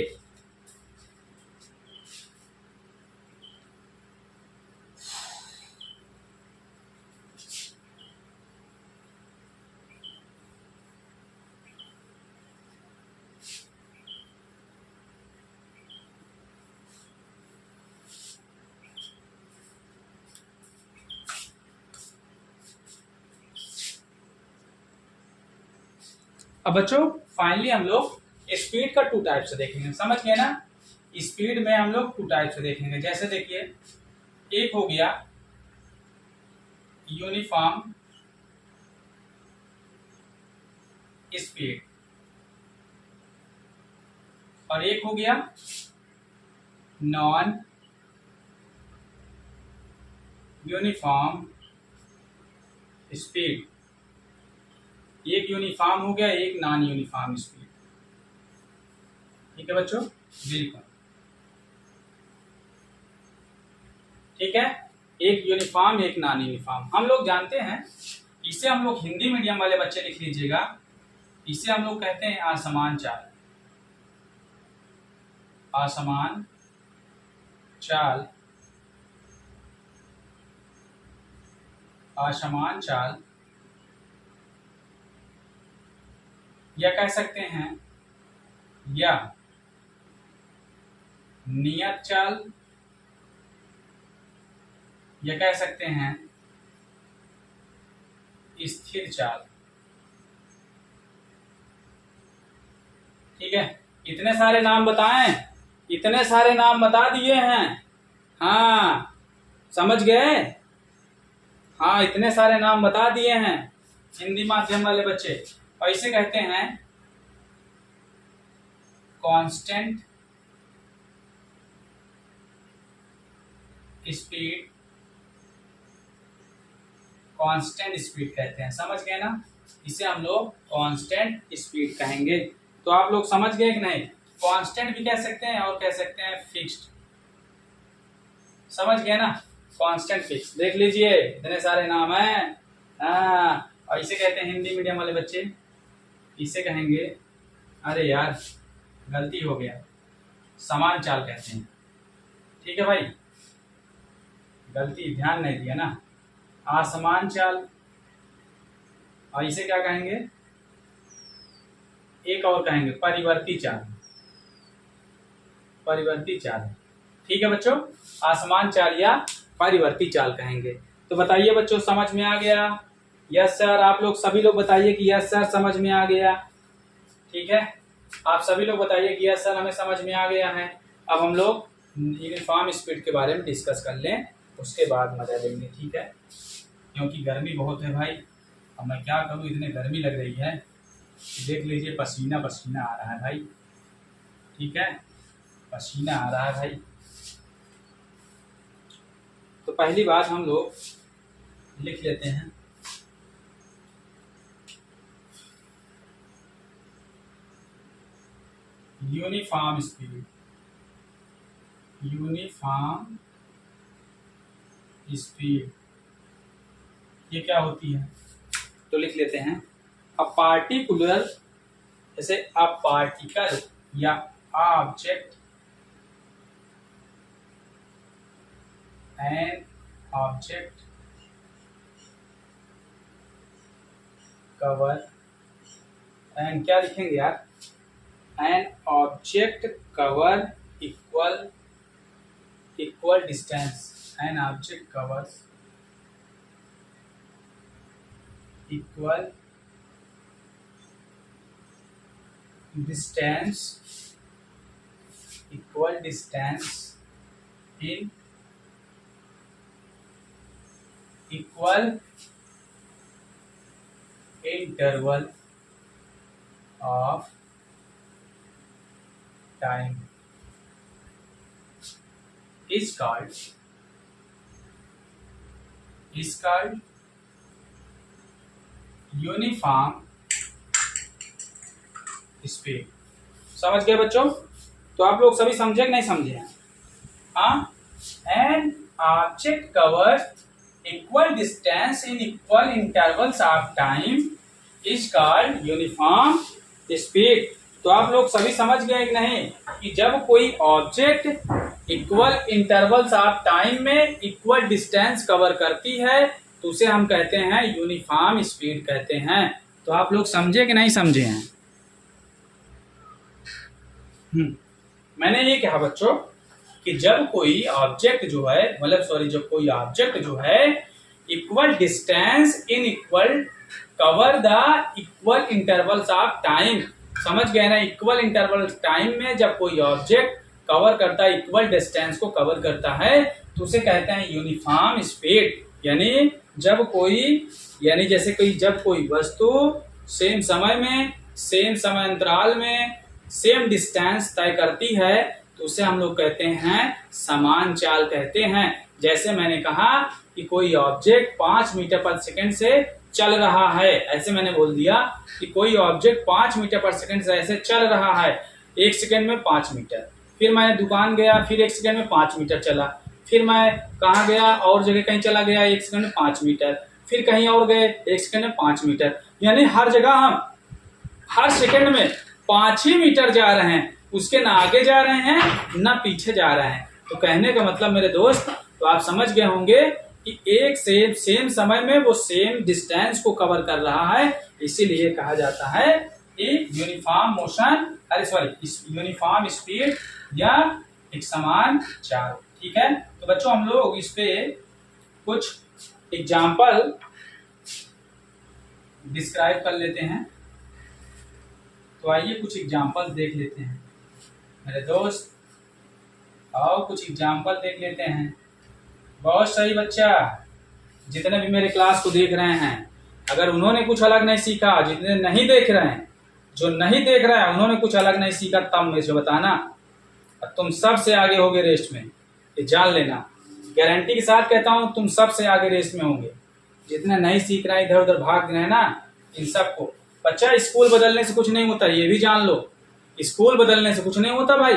अब बच्चों फाइनली हम लोग स्पीड का 2 टाइप से देखेंगे। समझ गए ना, स्पीड में हम लोग 2 टाइप से देखेंगे। जैसे देखिए, एक हो गया यूनिफॉर्म स्पीड, और एक हो गया नॉन यूनिफॉर्म स्पीड। एक यूनिफॉर्म हो गया, एक नॉन यूनिफॉर्म स्पीड। ठीक है बच्चों, बिल्कुल ठीक है। एक यूनिफॉर्म, एक नॉन यूनिफॉर्म। हम लोग जानते हैं, इसे हम लोग हिंदी मीडियम वाले बच्चे लिख लीजिएगा, इसे हम लोग कहते हैं असमान चाल। असमान चाल, असमान चाल, या कह सकते हैं या नियत चाल, या कह सकते हैं स्थिर चाल। ठीक है, इतने सारे नाम बताएं, इतने सारे नाम बता दिए हैं। हाँ समझ गए। हाँ इतने सारे नाम बता दिए हैं हिंदी माध्यम वाले बच्चे। और इसे कहते हैं कांस्टेंट स्पीड। कांस्टेंट स्पीड कहते हैं, समझ गए ना। इसे हम लोग कांस्टेंट स्पीड कहेंगे। तो आप लोग समझ गए कि नहीं। कांस्टेंट भी कह सकते हैं और कह सकते हैं फिक्स्ड। समझ गए ना। कांस्टेंट फिक्स देख लीजिए, इतने सारे नाम हैं। हाँ और इसे कहते हैं हिंदी मीडियम वाले बच्चे, इसे कहेंगे, अरे यार गलती हो गया, समान चाल कहते हैं। ठीक है भाई, गलती, ध्यान नहीं दिया ना। असमान चाल। और इसे क्या कहेंगे, एक और कहेंगे परिवर्ती चाल। परिवर्ती चाल, ठीक है बच्चों, आसमान चाल या परिवर्ती चाल कहेंगे। तो बताइए बच्चों समझ में आ गया। यस सर, आप लोग सभी लोग बताइए कि यस सर समझ में आ गया। ठीक है, आप सभी लोग बताइए कि यस सर हमें समझ में आ गया है। अब हम लोग यूनिफॉर्म स्पीड के बारे में डिस्कस कर लें, उसके बाद मजा लेंगे। ठीक है, क्योंकि गर्मी बहुत है भाई। अब मैं क्या करूँ, इतनी गर्मी लग रही है, देख लीजिए पसीना पसीना आ रहा है भाई। ठीक है, पसीना आ रहा है भाई। तो पहली बात हम लोग लिख लेते हैं, यूनिफॉर्म स्पीड। यूनिफॉर्म स्पीड ये क्या होती है, तो लिख लेते हैं अ पार्टिकुलर, जैसे अ पार्टिकल या object, an object cover, an क्या लिखेंगे यार, an object cover equal distance, an object covers equal distance in equal interval of time is called uniform speed. समझ गए बच्चों। तो आप लोग सभी समझे कि नहीं समझे हैं। हाँ, N object covers equal distance in equal intervals of time is called uniform speed. तो आप लोग सभी समझ गए कि नहीं कि जब कोई object equal intervals of time में इक्वल डिस्टेंस कवर करती है तो उसे हम कहते हैं यूनिफॉर्म स्पीड कहते हैं। तो आप लोग समझे कि नहीं समझे हैं। मैंने ये कहा बच्चों कि जब कोई ऑब्जेक्ट जो है, मतलब सॉरी, जब कोई ऑब्जेक्ट जो है equal distance in equal cover the equal intervals of time, समझ गए ना। इक्वल इंटरवल टाइम में जब कोई ऑब्जेक्ट कवर करता है, इक्वल डिस्टेंस को कवर करता है तो उसे कहते हैं यूनिफॉर्म स्पीड। यानी जब कोई, यानी जैसे कोई, जब कोई वस्तु सेम समय में, सेम समय अंतराल में सेम डिस्टेंस तय करती है तो उसे हम लोग कहते हैं समान चाल कहते हैं। जैसे मैंने कहा कि कोई ऑब्जेक्ट 5 मीटर पर सेकंड से चल रहा है, ऐसे मैंने बोल दिया कि कोई ऑब्जेक्ट 5 मीटर पर सेकंड से ऐसे चल रहा है, 1 सेकंड में 5 मीटर। फिर मैं दुकान गया, फिर 1 सेकंड में 5 मीटर चला। फिर मैं कहाँ गया, और जगह कहीं चला गया, 1 सेकंड में 5 मीटर। फिर कहीं और गए, 1 सेकंड में 5 मीटर। यानी हर जगह हम हर सेकंड में 5 ही मीटर जा रहे हैं, उसके ना आगे जा रहे हैं ना पीछे जा रहे हैं। तो कहने का मतलब मेरे दोस्त, तो आप समझ गए होंगे कि एक सेम समय में वो सेम डिस्टेंस को कवर कर रहा है, इसीलिए कहा जाता है कि यूनिफॉर्म मोशन, अरे सॉरी, यूनिफॉर्म स्पीड या एक समान चाल। ठीक है, तो बच्चों हम लोग इस पे कुछ एग्जाम्पल डिस्क्राइब कर लेते हैं। तो आइए कुछ एग्जाम्पल देख लेते हैं मेरे दोस्त। आओ कुछ एग्जाम्पल देख लेते हैं। बहुत सही बच्चा, जितने भी मेरे क्लास को देख रहे हैं, अगर उन्होंने कुछ अलग नहीं सीखा, जितने नहीं देख रहे हैं, जो नहीं देख रहे हैं उन्होंने कुछ अलग नहीं सीखा, तब मुझे बताना। तुम सबसे आगे होगे रेस्ट में, ये जान लेना, गारंटी के साथ कहता हूँ तुम सबसे आगे रेस्ट में होंगे। जितने नहीं सीख रहे हैं, इधर उधर भाग रहे हैं ना, इन सबको। बच्चा स्कूल बदलने से कुछ नहीं होता, ये भी जान लो। स्कूल बदलने से कुछ नहीं होता भाई,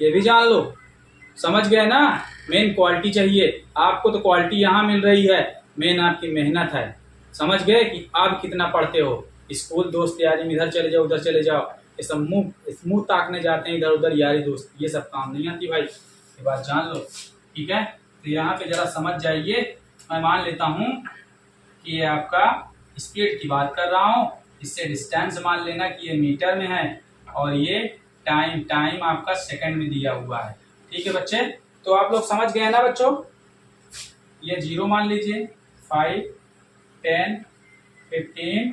ये भी जान लो। समझ गए ना? मेन क्वालिटी चाहिए आपको, तो क्वालिटी यहाँ मिल रही है, मेन आपकी मेहनत है। समझ गए कि आप कितना पढ़ते हो। स्कूल दोस्त यारी इधर चले जाओ उधर चले जाओ, ये सब मुंह ताकने जाते हैं इधर उधर, यारी दोस्त, ये सब काम नहीं आती भाई, ये बात जान लो। ठीक है, तो यहाँ पे जरा समझ जाइए। मैं मान लेता हूँ कि ये आपका स्पीड की बात कर रहा हूँ, इससे डिस्टेंस मान लेना कि ये मीटर में है, और ये टाइम आपका सेकंड में दिया हुआ है। ठीक है बच्चे, तो आप लोग समझ गए ना बच्चों? ये 0 मान लीजिए, 5, 10, 15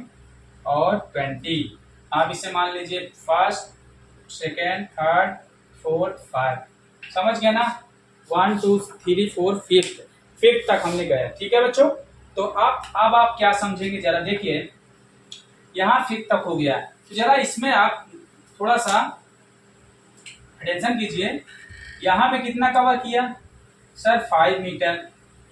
और 20। आप इसे मान लीजिए फर्स्ट, सेकेंड, थर्ड, फोर्थ, 5। समझ गए ना? 1 2 3 4 5 तक हमने गए। ठीक है बच्चों, तो अब आप क्या समझेंगे जरा देखिए। यहाँ 5 तक हो गया, तो जरा इसमें आप थोड़ा सा अटेंशन कीजिए। यहाँ पे कितना कवर किया सर? 5 मीटर।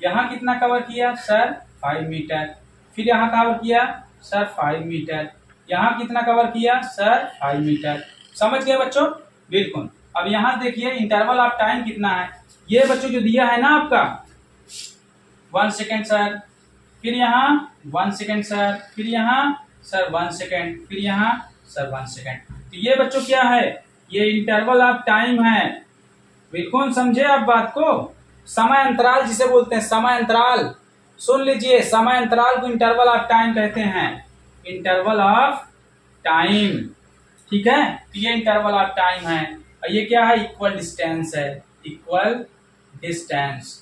यहाँ कितना कवर किया सर? 5 मीटर। फिर यहाँ कवर किया सर 5 मीटर। यहाँ कितना कवर किया सर? 5 मीटर। समझ गए बच्चों? बिल्कुल। अब यहाँ देखिए इंटरवल ऑफ टाइम कितना है, ये बच्चों जो दिया है ना आपका 1 सेकेंड सर, फिर यहाँ 1 सेकेंड सर, फिर यहाँ सर 1 सेकेंड, फिर यहाँ सर 1 सेकेंड। तो ये बच्चों क्या है? ये इंटरवल ऑफ टाइम है। बिल्कुल समझे आप बात को? समय अंतराल जिसे बोलते हैं, समय अंतराल। सुन लीजिए, समय अंतराल को इंटरवल ऑफ टाइम कहते हैं, इंटरवल ऑफ टाइम। ठीक है, तो ये इंटरवल ऑफ टाइम है। और ये क्या है? इक्वल डिस्टेंस है, इक्वल डिस्टेंस।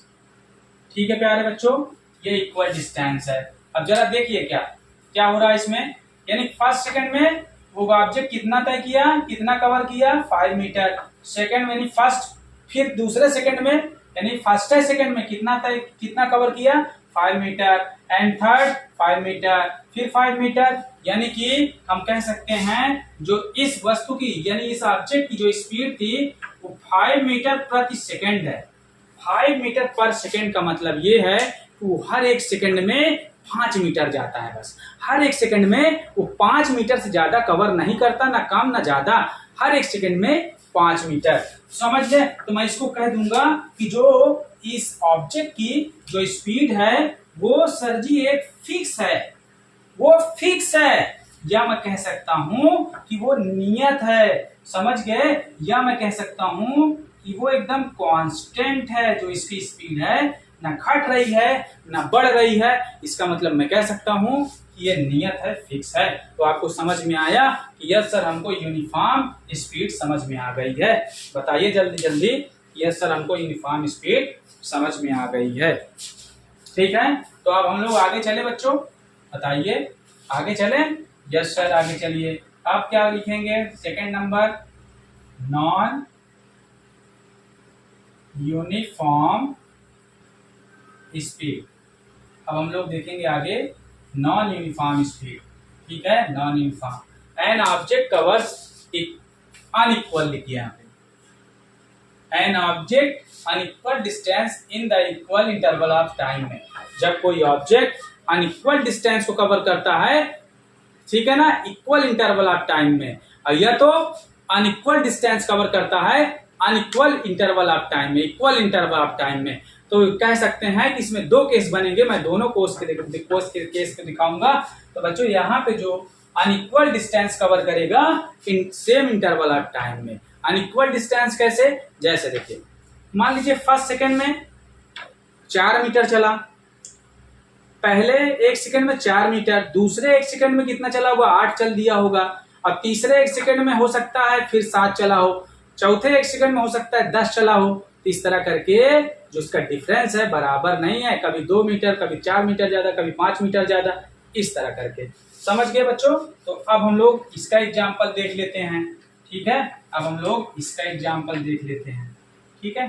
ठीक है प्यारे बच्चों, ये इक्वल डिस्टेंस है। अब जरा देखिए क्या हो रहा है इसमें, यानी फर्स्ट सेकंड में वो ऑब्जेक्ट कितना तय किया, कितना कवर किया? 5 मीटर। सेकंड में यानी फर्स्ट, फिर दूसरे सेकंड में यानी फर्स्ट सेकंड में कितना कवर किया? 5 मीटर। एंड थर्ड 5 मीटर, फिर 5 मीटर। यानी कि हम कह सकते हैं जो इस वस्तु की यानी इस ऑब्जेक्ट की जो स्पीड थी वो 5 मीटर प्रति सेकंड है। 5 मीटर पर सेकंड का मतलब ये है कि वो हर एक सेकंड में 5 मीटर जाता है। बस हर एक सेकंड में वो 5 मीटर से ज्यादा कवर नहीं करता, ना कम ना ज्यादा, हर एक सेकंड में 5 मीटर। समझ गए? तो मैं इसको कह दूंगा कि जो इस ऑब्जेक्ट की जो स्पीड है वो सर जी एक फिक्स है, वो फिक्स है। या मैं कह सकता हूं कि वो नियत है। समझ गए? या मैं कह सकता हूं कि वो एकदम कांस्टेंट है, जो इसकी स्पीड है ना घट रही है ना बढ़ रही है। इसका मतलब मैं कह सकता हूं कि ये नियत है, फिक्स है। तो आपको समझ में आया कि यस सर हमको यूनिफॉर्म स्पीड समझ में आ गई है। बताइए जल्दी जल्दी, यस सर हमको यूनिफॉर्म स्पीड समझ में आ गई है। ठीक है, तो अब हम लोग आगे चले बच्चों, बताइए आगे चले। यस सर आगे चलिए। अब क्या लिखेंगे? Second number, non uniform speed. अब हम लोग देखेंगे आगे नॉन यूनिफॉर्म स्पीड। ठीक है, non uniform. N object covers unequal लिखिए यहाँ पे, an object unequal distance in the equal interval of time में। जब कोई ऑब्जेक्ट अनइक्वल डिस्टेंस को कवर करता है, ठीक है ना, इक्वल इंटरवल ऑफ टाइम में, और यह तो अनइक्वल डिस्टेंस कवर करता है अनइक्वल इंटरवल ऑफ टाइम में, इक्वल इंटरवल ऑफ टाइम में, तो कह सकते हैं कि इसमें 2 केस बनेंगे। मैं दोनों केस को दिखाऊंगा। तो बच्चों यहाँ पे जो अनइक्वल डिस्टेंस कवर करेगा in same interval of time में। अनइक्वल डिस्टेंस कैसे? जैसे देखिए, मान लीजिए फर्स्ट सेकंड में 4 मीटर चला, पहले 1 सेकंड में 4 मीटर, दूसरे 1 सेकंड में कितना चला होगा? 8 चल दिया होगा। अब तीसरे 1 सेकंड में हो सकता है फिर 7 चला हो, चौथे 1 सेकंड में हो सकता है 10 चला हो। तो इस तरह करके जो उसका डिफरेंस है बराबर नहीं है, कभी 2 मीटर, कभी 4 मीटर ज्यादा, कभी 5 मीटर ज्यादा, इस तरह करके। समझ गए बच्चों? तो अब हम लोग इसका एग्जाम्पल देख लेते हैं। ठीक है, अब हम लोग इसका एग्जाम्पल देख लेते हैं। ठीक है,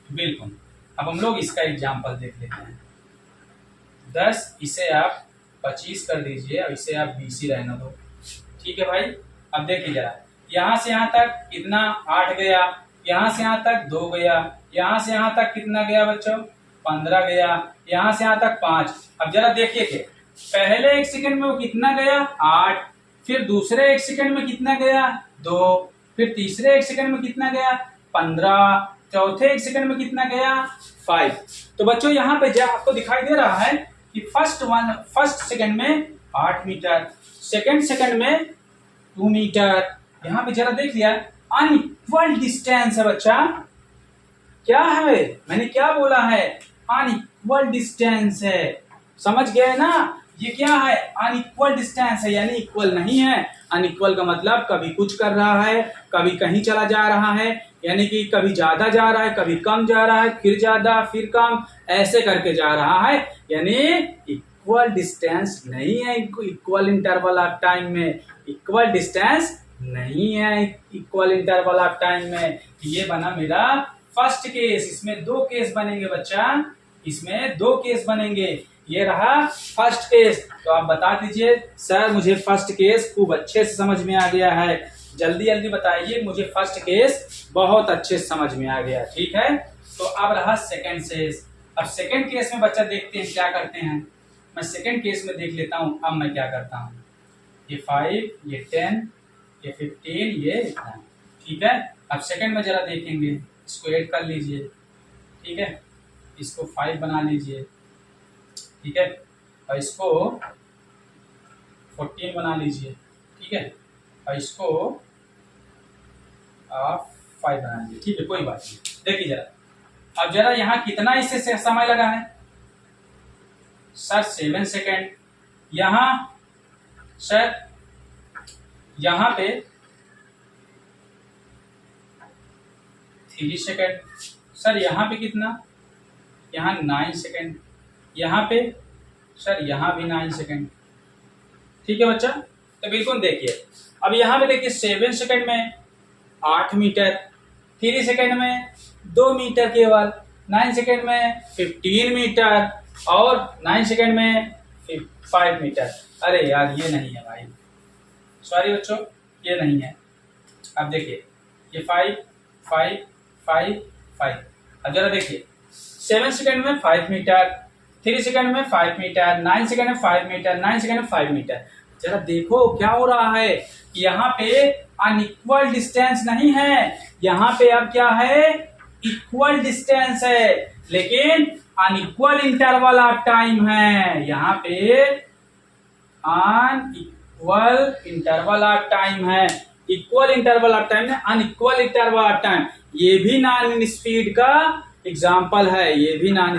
बिल्कुल। अब हम लोग इसका एग्जाम्पल देख लेते हैं। 10, इसे आप 25 कर दीजिए और इसे आप 20 ही रहना दो। ठीक है भाई। अब देखिए जरा, यहाँ से यहाँ तक कितना 8 गया, यहाँ से यहाँ तक 2 गया, यहाँ से यहाँ तक कितना गया बच्चों 15 गया, यहाँ से यहाँ तक 5। अब जरा देखिए कि पहले 1 सेकंड में वो कितना गया 8, फिर दूसरे 1 सेकंड में कितना गया 2, फिर तीसरे 1 सेकंड में कितना गया 15, चौथे 1 सेकंड में कितना गया 5। तो बच्चों यहाँ पे आपको दिखाई दे रहा है कि फर्स्ट सेकंड में 8 मीटर, सेकंड सेकंड में 2 मीटर। यहाँ पे जरा देख लिया अनइक्वल डिस्टेंस है बच्चा। क्या है, मैंने क्या बोला है, अनइक्वल डिस्टेंस है। समझ गए ना, ये क्या है अनइक्वल डिस्टेंस है, यानी इक्वल नहीं है। अनइक्वल का मतलब कभी कुछ कर रहा है, कभी कहीं चला जा रहा है, यानी कि कभी ज्यादा जा रहा है, कभी कम जा रहा है, फिर ज्यादा फिर कम, ऐसे करके जा रहा है, यानी इक्वल डिस्टेंस नहीं है। इक्वल इंटरवल ऑफ टाइम में इक्वल डिस्टेंस नहीं है, इक्वल इंटरवल ऑफ टाइम में। ये बना मेरा फर्स्ट केस। इसमें 2 केस बनेंगे बच्चा, इसमें 2 केस बनेंगे। ये रहा फर्स्ट केस। तो आप बता दीजिए सर मुझे फर्स्ट केस खूब अच्छे से समझ में आ गया है। जल्दी जल्दी बताइए, मुझे फर्स्ट केस बहुत अच्छे से समझ में आ गया। ठीक है, तो अब रहा सेकंड केस। अब सेकंड केस में बच्चा देखते हैं क्या करते हैं। मैं सेकंड केस में देख लेता हूं। अब मैं क्या करता हूं, ये 5, ये 10, ये 15, ये इतना। ठीक है, अब सेकंड में जरा देखेंगे, इसको ऐड कर लीजिए। ठीक है, इसको 5 बना लीजिए। ठीक है, और इसको 14 बना लीजिए। ठीक है, और इसको आप 5 बना लीजिए। ठीक है, कोई बात नहीं। देखिए जरा, अब जरा यहाँ कितना इससे समय लगा है सर 7 सेकेंड। यहाँ सर यहाँ पे 3 सेकेंड। सर यहाँ पे कितना, यहाँ 9 सेकेंड। यहाँ पे सर यहाँ भी 9 सेकेंड। ठीक है बच्चा, तो बिल्कुल देखिए, अब यहाँ पे देखिए 7 सेकेंड में 8 मीटर, 3 सेकेंड में 2 मीटर केवल, 9 सेकेंड में 15 मीटर और 9 सेकेंड में 5 मीटर। अरे यार ये नहीं है भाई, सॉरी बच्चों, ये नहीं है। अब देखिए ये 5 5 5 5। अब जरा देखिए 7 सेकेंड में 5 मीटर, 3 सेकेंड में 5 मीटर, 9 सेकेंड में 5 मीटर, 9 सेकेंड में 5 मीटर। जरा देखो क्या हो रहा है, यहाँ पे अनइक्वल डिस्टेंस नहीं है, यहाँ पे अब क्या है इक्वल डिस्टेंस है, लेकिन अनइक्वल इंटरवल ऑफ टाइम है। यहाँ पे अनइक्वल इंटरवल ऑफ टाइम है। इक्वल इंटरवल ऑफ टाइम है, अनइक्वल इंटरवल ऑफ टाइम। ये भी नॉन स्पीड का एग्जाम्पल है, ये भी नॉन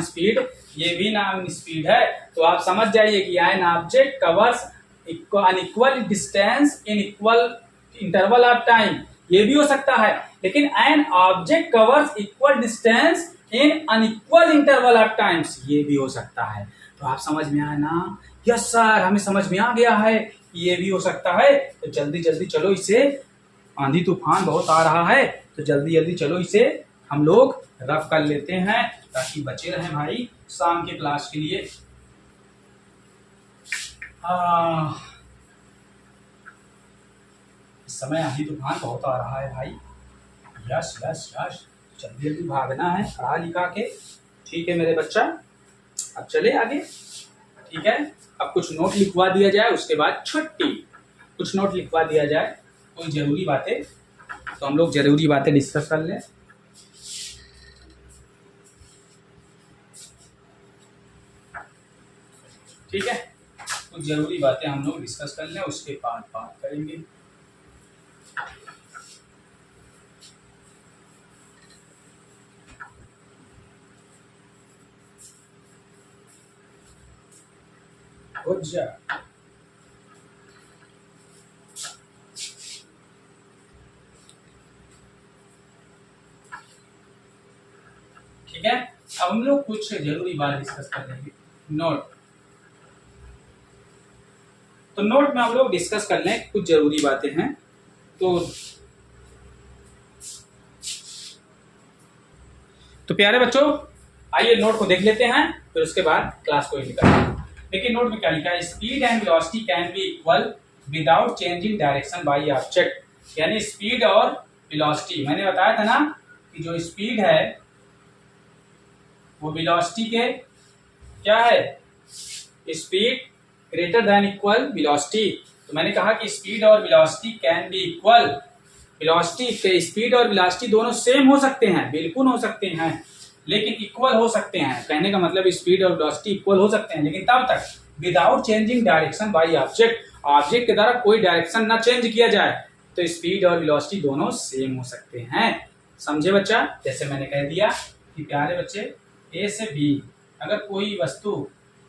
स्पीड है। तो आप समझ जाइए कि N object covers unequal distance in equal interval of time, ये भी हो सकता है, लेकिन N object covers equal distance in unequal interval of times, ये भी हो सकता है। तो आप समझ में आया ना? यस सर, हमें समझ में आ गया है ये भी हो सकता है। तो जल्दी जल्दी चलो, इसे आंधी तूफान बहुत आ रहा है, तो जल्दी जल्दी चलो इसे हम लोग रफ कर लेते हैं ताकि बचे रहें भाई शाम के क्लास के लिए। इस समय आंधी तूफान बहुत आ रहा है भाई। यस यस यस, जल्दी जल्दी भागना है पढ़ा लिखा के। ठीक है मेरे बच्चा, अब चले आगे। ठीक है, अब कुछ नोट लिखवा दिया जाए, उसके बाद छुट्टी। कुछ नोट लिखवा दिया जाए, कोई जरूरी बातें, तो हम लोग जरूरी बातें डिस्कस कर लें। ठीक है, कुछ जरूरी बातें हम लोग डिस्कस कर लें, उसके बाद बात करेंगे। ठीक है, अब हम लोग कुछ जरूरी बात डिस्कस कर लेंगे। नोट, तो नोट में हम लोग डिस्कस कर लें, कुछ जरूरी बातें हैं। तो प्यारे बच्चों, आइए नोट को देख लेते हैं, फिर उसके बाद क्लास को लिखा है। देखिए नोट में क्या लिखा है, speed and velocity can be equal without changing direction by object. यानी स्पीड और वेलोसिटी, मैंने बताया था ना कि जो स्पीड है वो वेलोसिटी के क्या है, speed greater than equal velocity. तो मैंने कहा कि स्पीड और velocity can be equal, velocity के स्पीड और वेलोसिटी दोनों सेम हो सकते हैं, बिल्कुल हो सकते हैं, लेकिन इक्वल हो सकते हैं। कहने का मतलब स्पीड और वेलोसिटी इक्वल हो सकते हैं, लेकिन तब तक without changing direction by object, object के द्वारा कोई डायरेक्शन ना चेंज किया जाए, तो स्पीड और वेलोसिटी दोनों सेम हो सकते हैं। समझे बच्चा? जैसे मैंने कह दिया कि प्यारे बच्चे, ए से बी अगर कोई वस्तु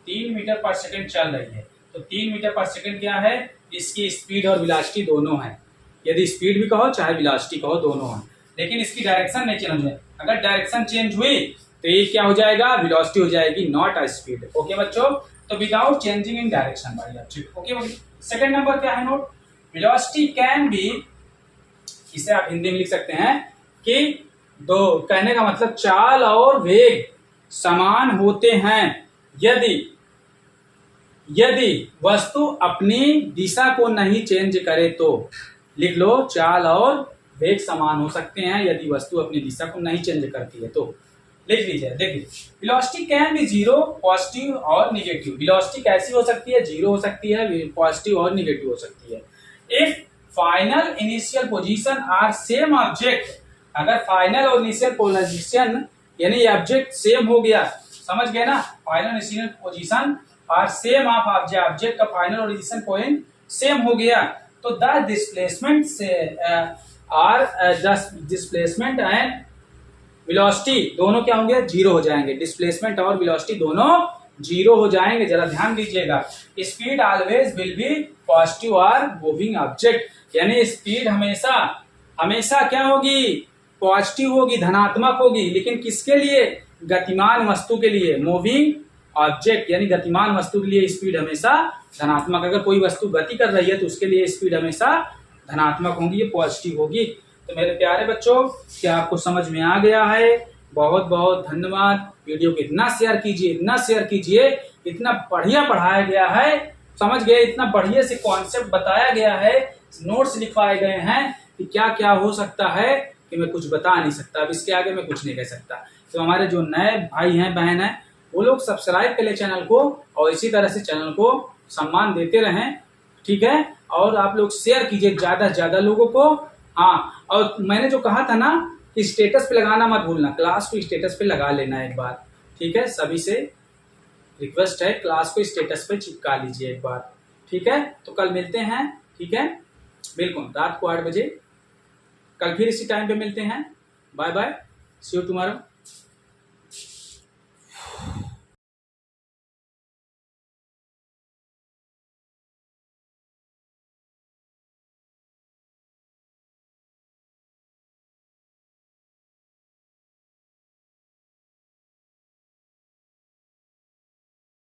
3 मीटर पर सेकंड चल रही है, तो 3 मीटर पर सेकंड क्या है, इसकी स्पीड और वेलोसिटी दोनों है। यदि स्पीड भी कहो चाहे वेलोसिटी कहो, दोनों है, लेकिन इसकी डायरेक्शन नहीं चेंज है। अगर डायरेक्शन चेंज हुई तो ये क्या हो जाएगा, वेलोसिटी हो जाएगी, नॉट अ स्पीड। ओके बच्चों, तो without changing in direction by object. Okay, second number क्या है नोट, वेलोसिटी कैन बी, इसे आप हिंदी में लिख सकते हैं कि दो, कहने का मतलब चाल और वेग समान होते हैं यदि वस्तु अपनी दिशा को नहीं चेंज करे तो। लिख लो, चाल और वेग समान हो सकते हैं यदि वस्तु अपनी दिशा को नहीं चेंज करती है तो। लिख लीजिए, देखिए, velocity can be zero, positive और निगेटिव। वेलोसिटी कैसी हो सकती है, जीरो हो सकती है, पॉजिटिव और निगेटिव हो सकती है। If final initial position are same object, अगर फाइनल और इनिशियल पोजीशन यानी ऑब्जेक्ट सेम हो गया, समझ गए ना, final initial position are same of object का फाइनल और इनिशियल पॉइंट सेम हो गया, तो द डिस्प्लेसमेंट से डिस्प्लेसमेंट एंड वेलोसिटी दोनों क्या होंगे, जीरो हो जाएंगे। डिस्प्लेसमेंट और वेलोसिटी दोनों जीरो हो जाएंगे। जरा ध्यान दीजिएगा, speed always will be positive और मूविंग ऑब्जेक्ट, यानी स्पीड हमेशा क्या होगी, पॉजिटिव होगी, धनात्मक होगी, लेकिन किसके लिए, गतिमान वस्तु के लिए। मूविंग ऑब्जेक्ट यानी गतिमान वस्तु के लिए स्पीड हमेशा धनात्मक। अगर कोई वस्तु गति कर रही है तो उसके लिए स्पीड हमेशा धनात्मक होगी, ये पॉजिटिव होगी। तो मेरे प्यारे बच्चों, क्या आपको समझ में आ गया है? बहुत बहुत धन्यवाद। वीडियो को इतना शेयर कीजिए, इतना बढ़िया पढ़ाया गया है, समझ गए, इतना बढ़िया से कॉन्सेप्ट बताया गया है, नोट्स लिखवाए गए हैं कि क्या क्या हो सकता है कि मैं कुछ बता नहीं सकता, अब इसके आगे मैं कुछ नहीं कह सकता। तो हमारे जो नए भाई हैं बहन हैं वो लोग सब्सक्राइब कर ले चैनल को, और इसी तरह से चैनल को सम्मान देते रहें, ठीक है। और आप लोग शेयर कीजिए ज्यादा से ज्यादा लोगों को। हाँ, और मैंने जो कहा था ना कि स्टेटस पे लगाना मत भूलना, क्लास को स्टेटस पे लगा लेना एक बार, ठीक है। सभी से रिक्वेस्ट है, क्लास को स्टेटस पे चिपका लीजिए एक बार, ठीक है। तो कल मिलते हैं, ठीक है, बिल्कुल रात को 8 बजे, कल फिर इसी टाइम पे मिलते हैं। Bye bye, see you tomorrow.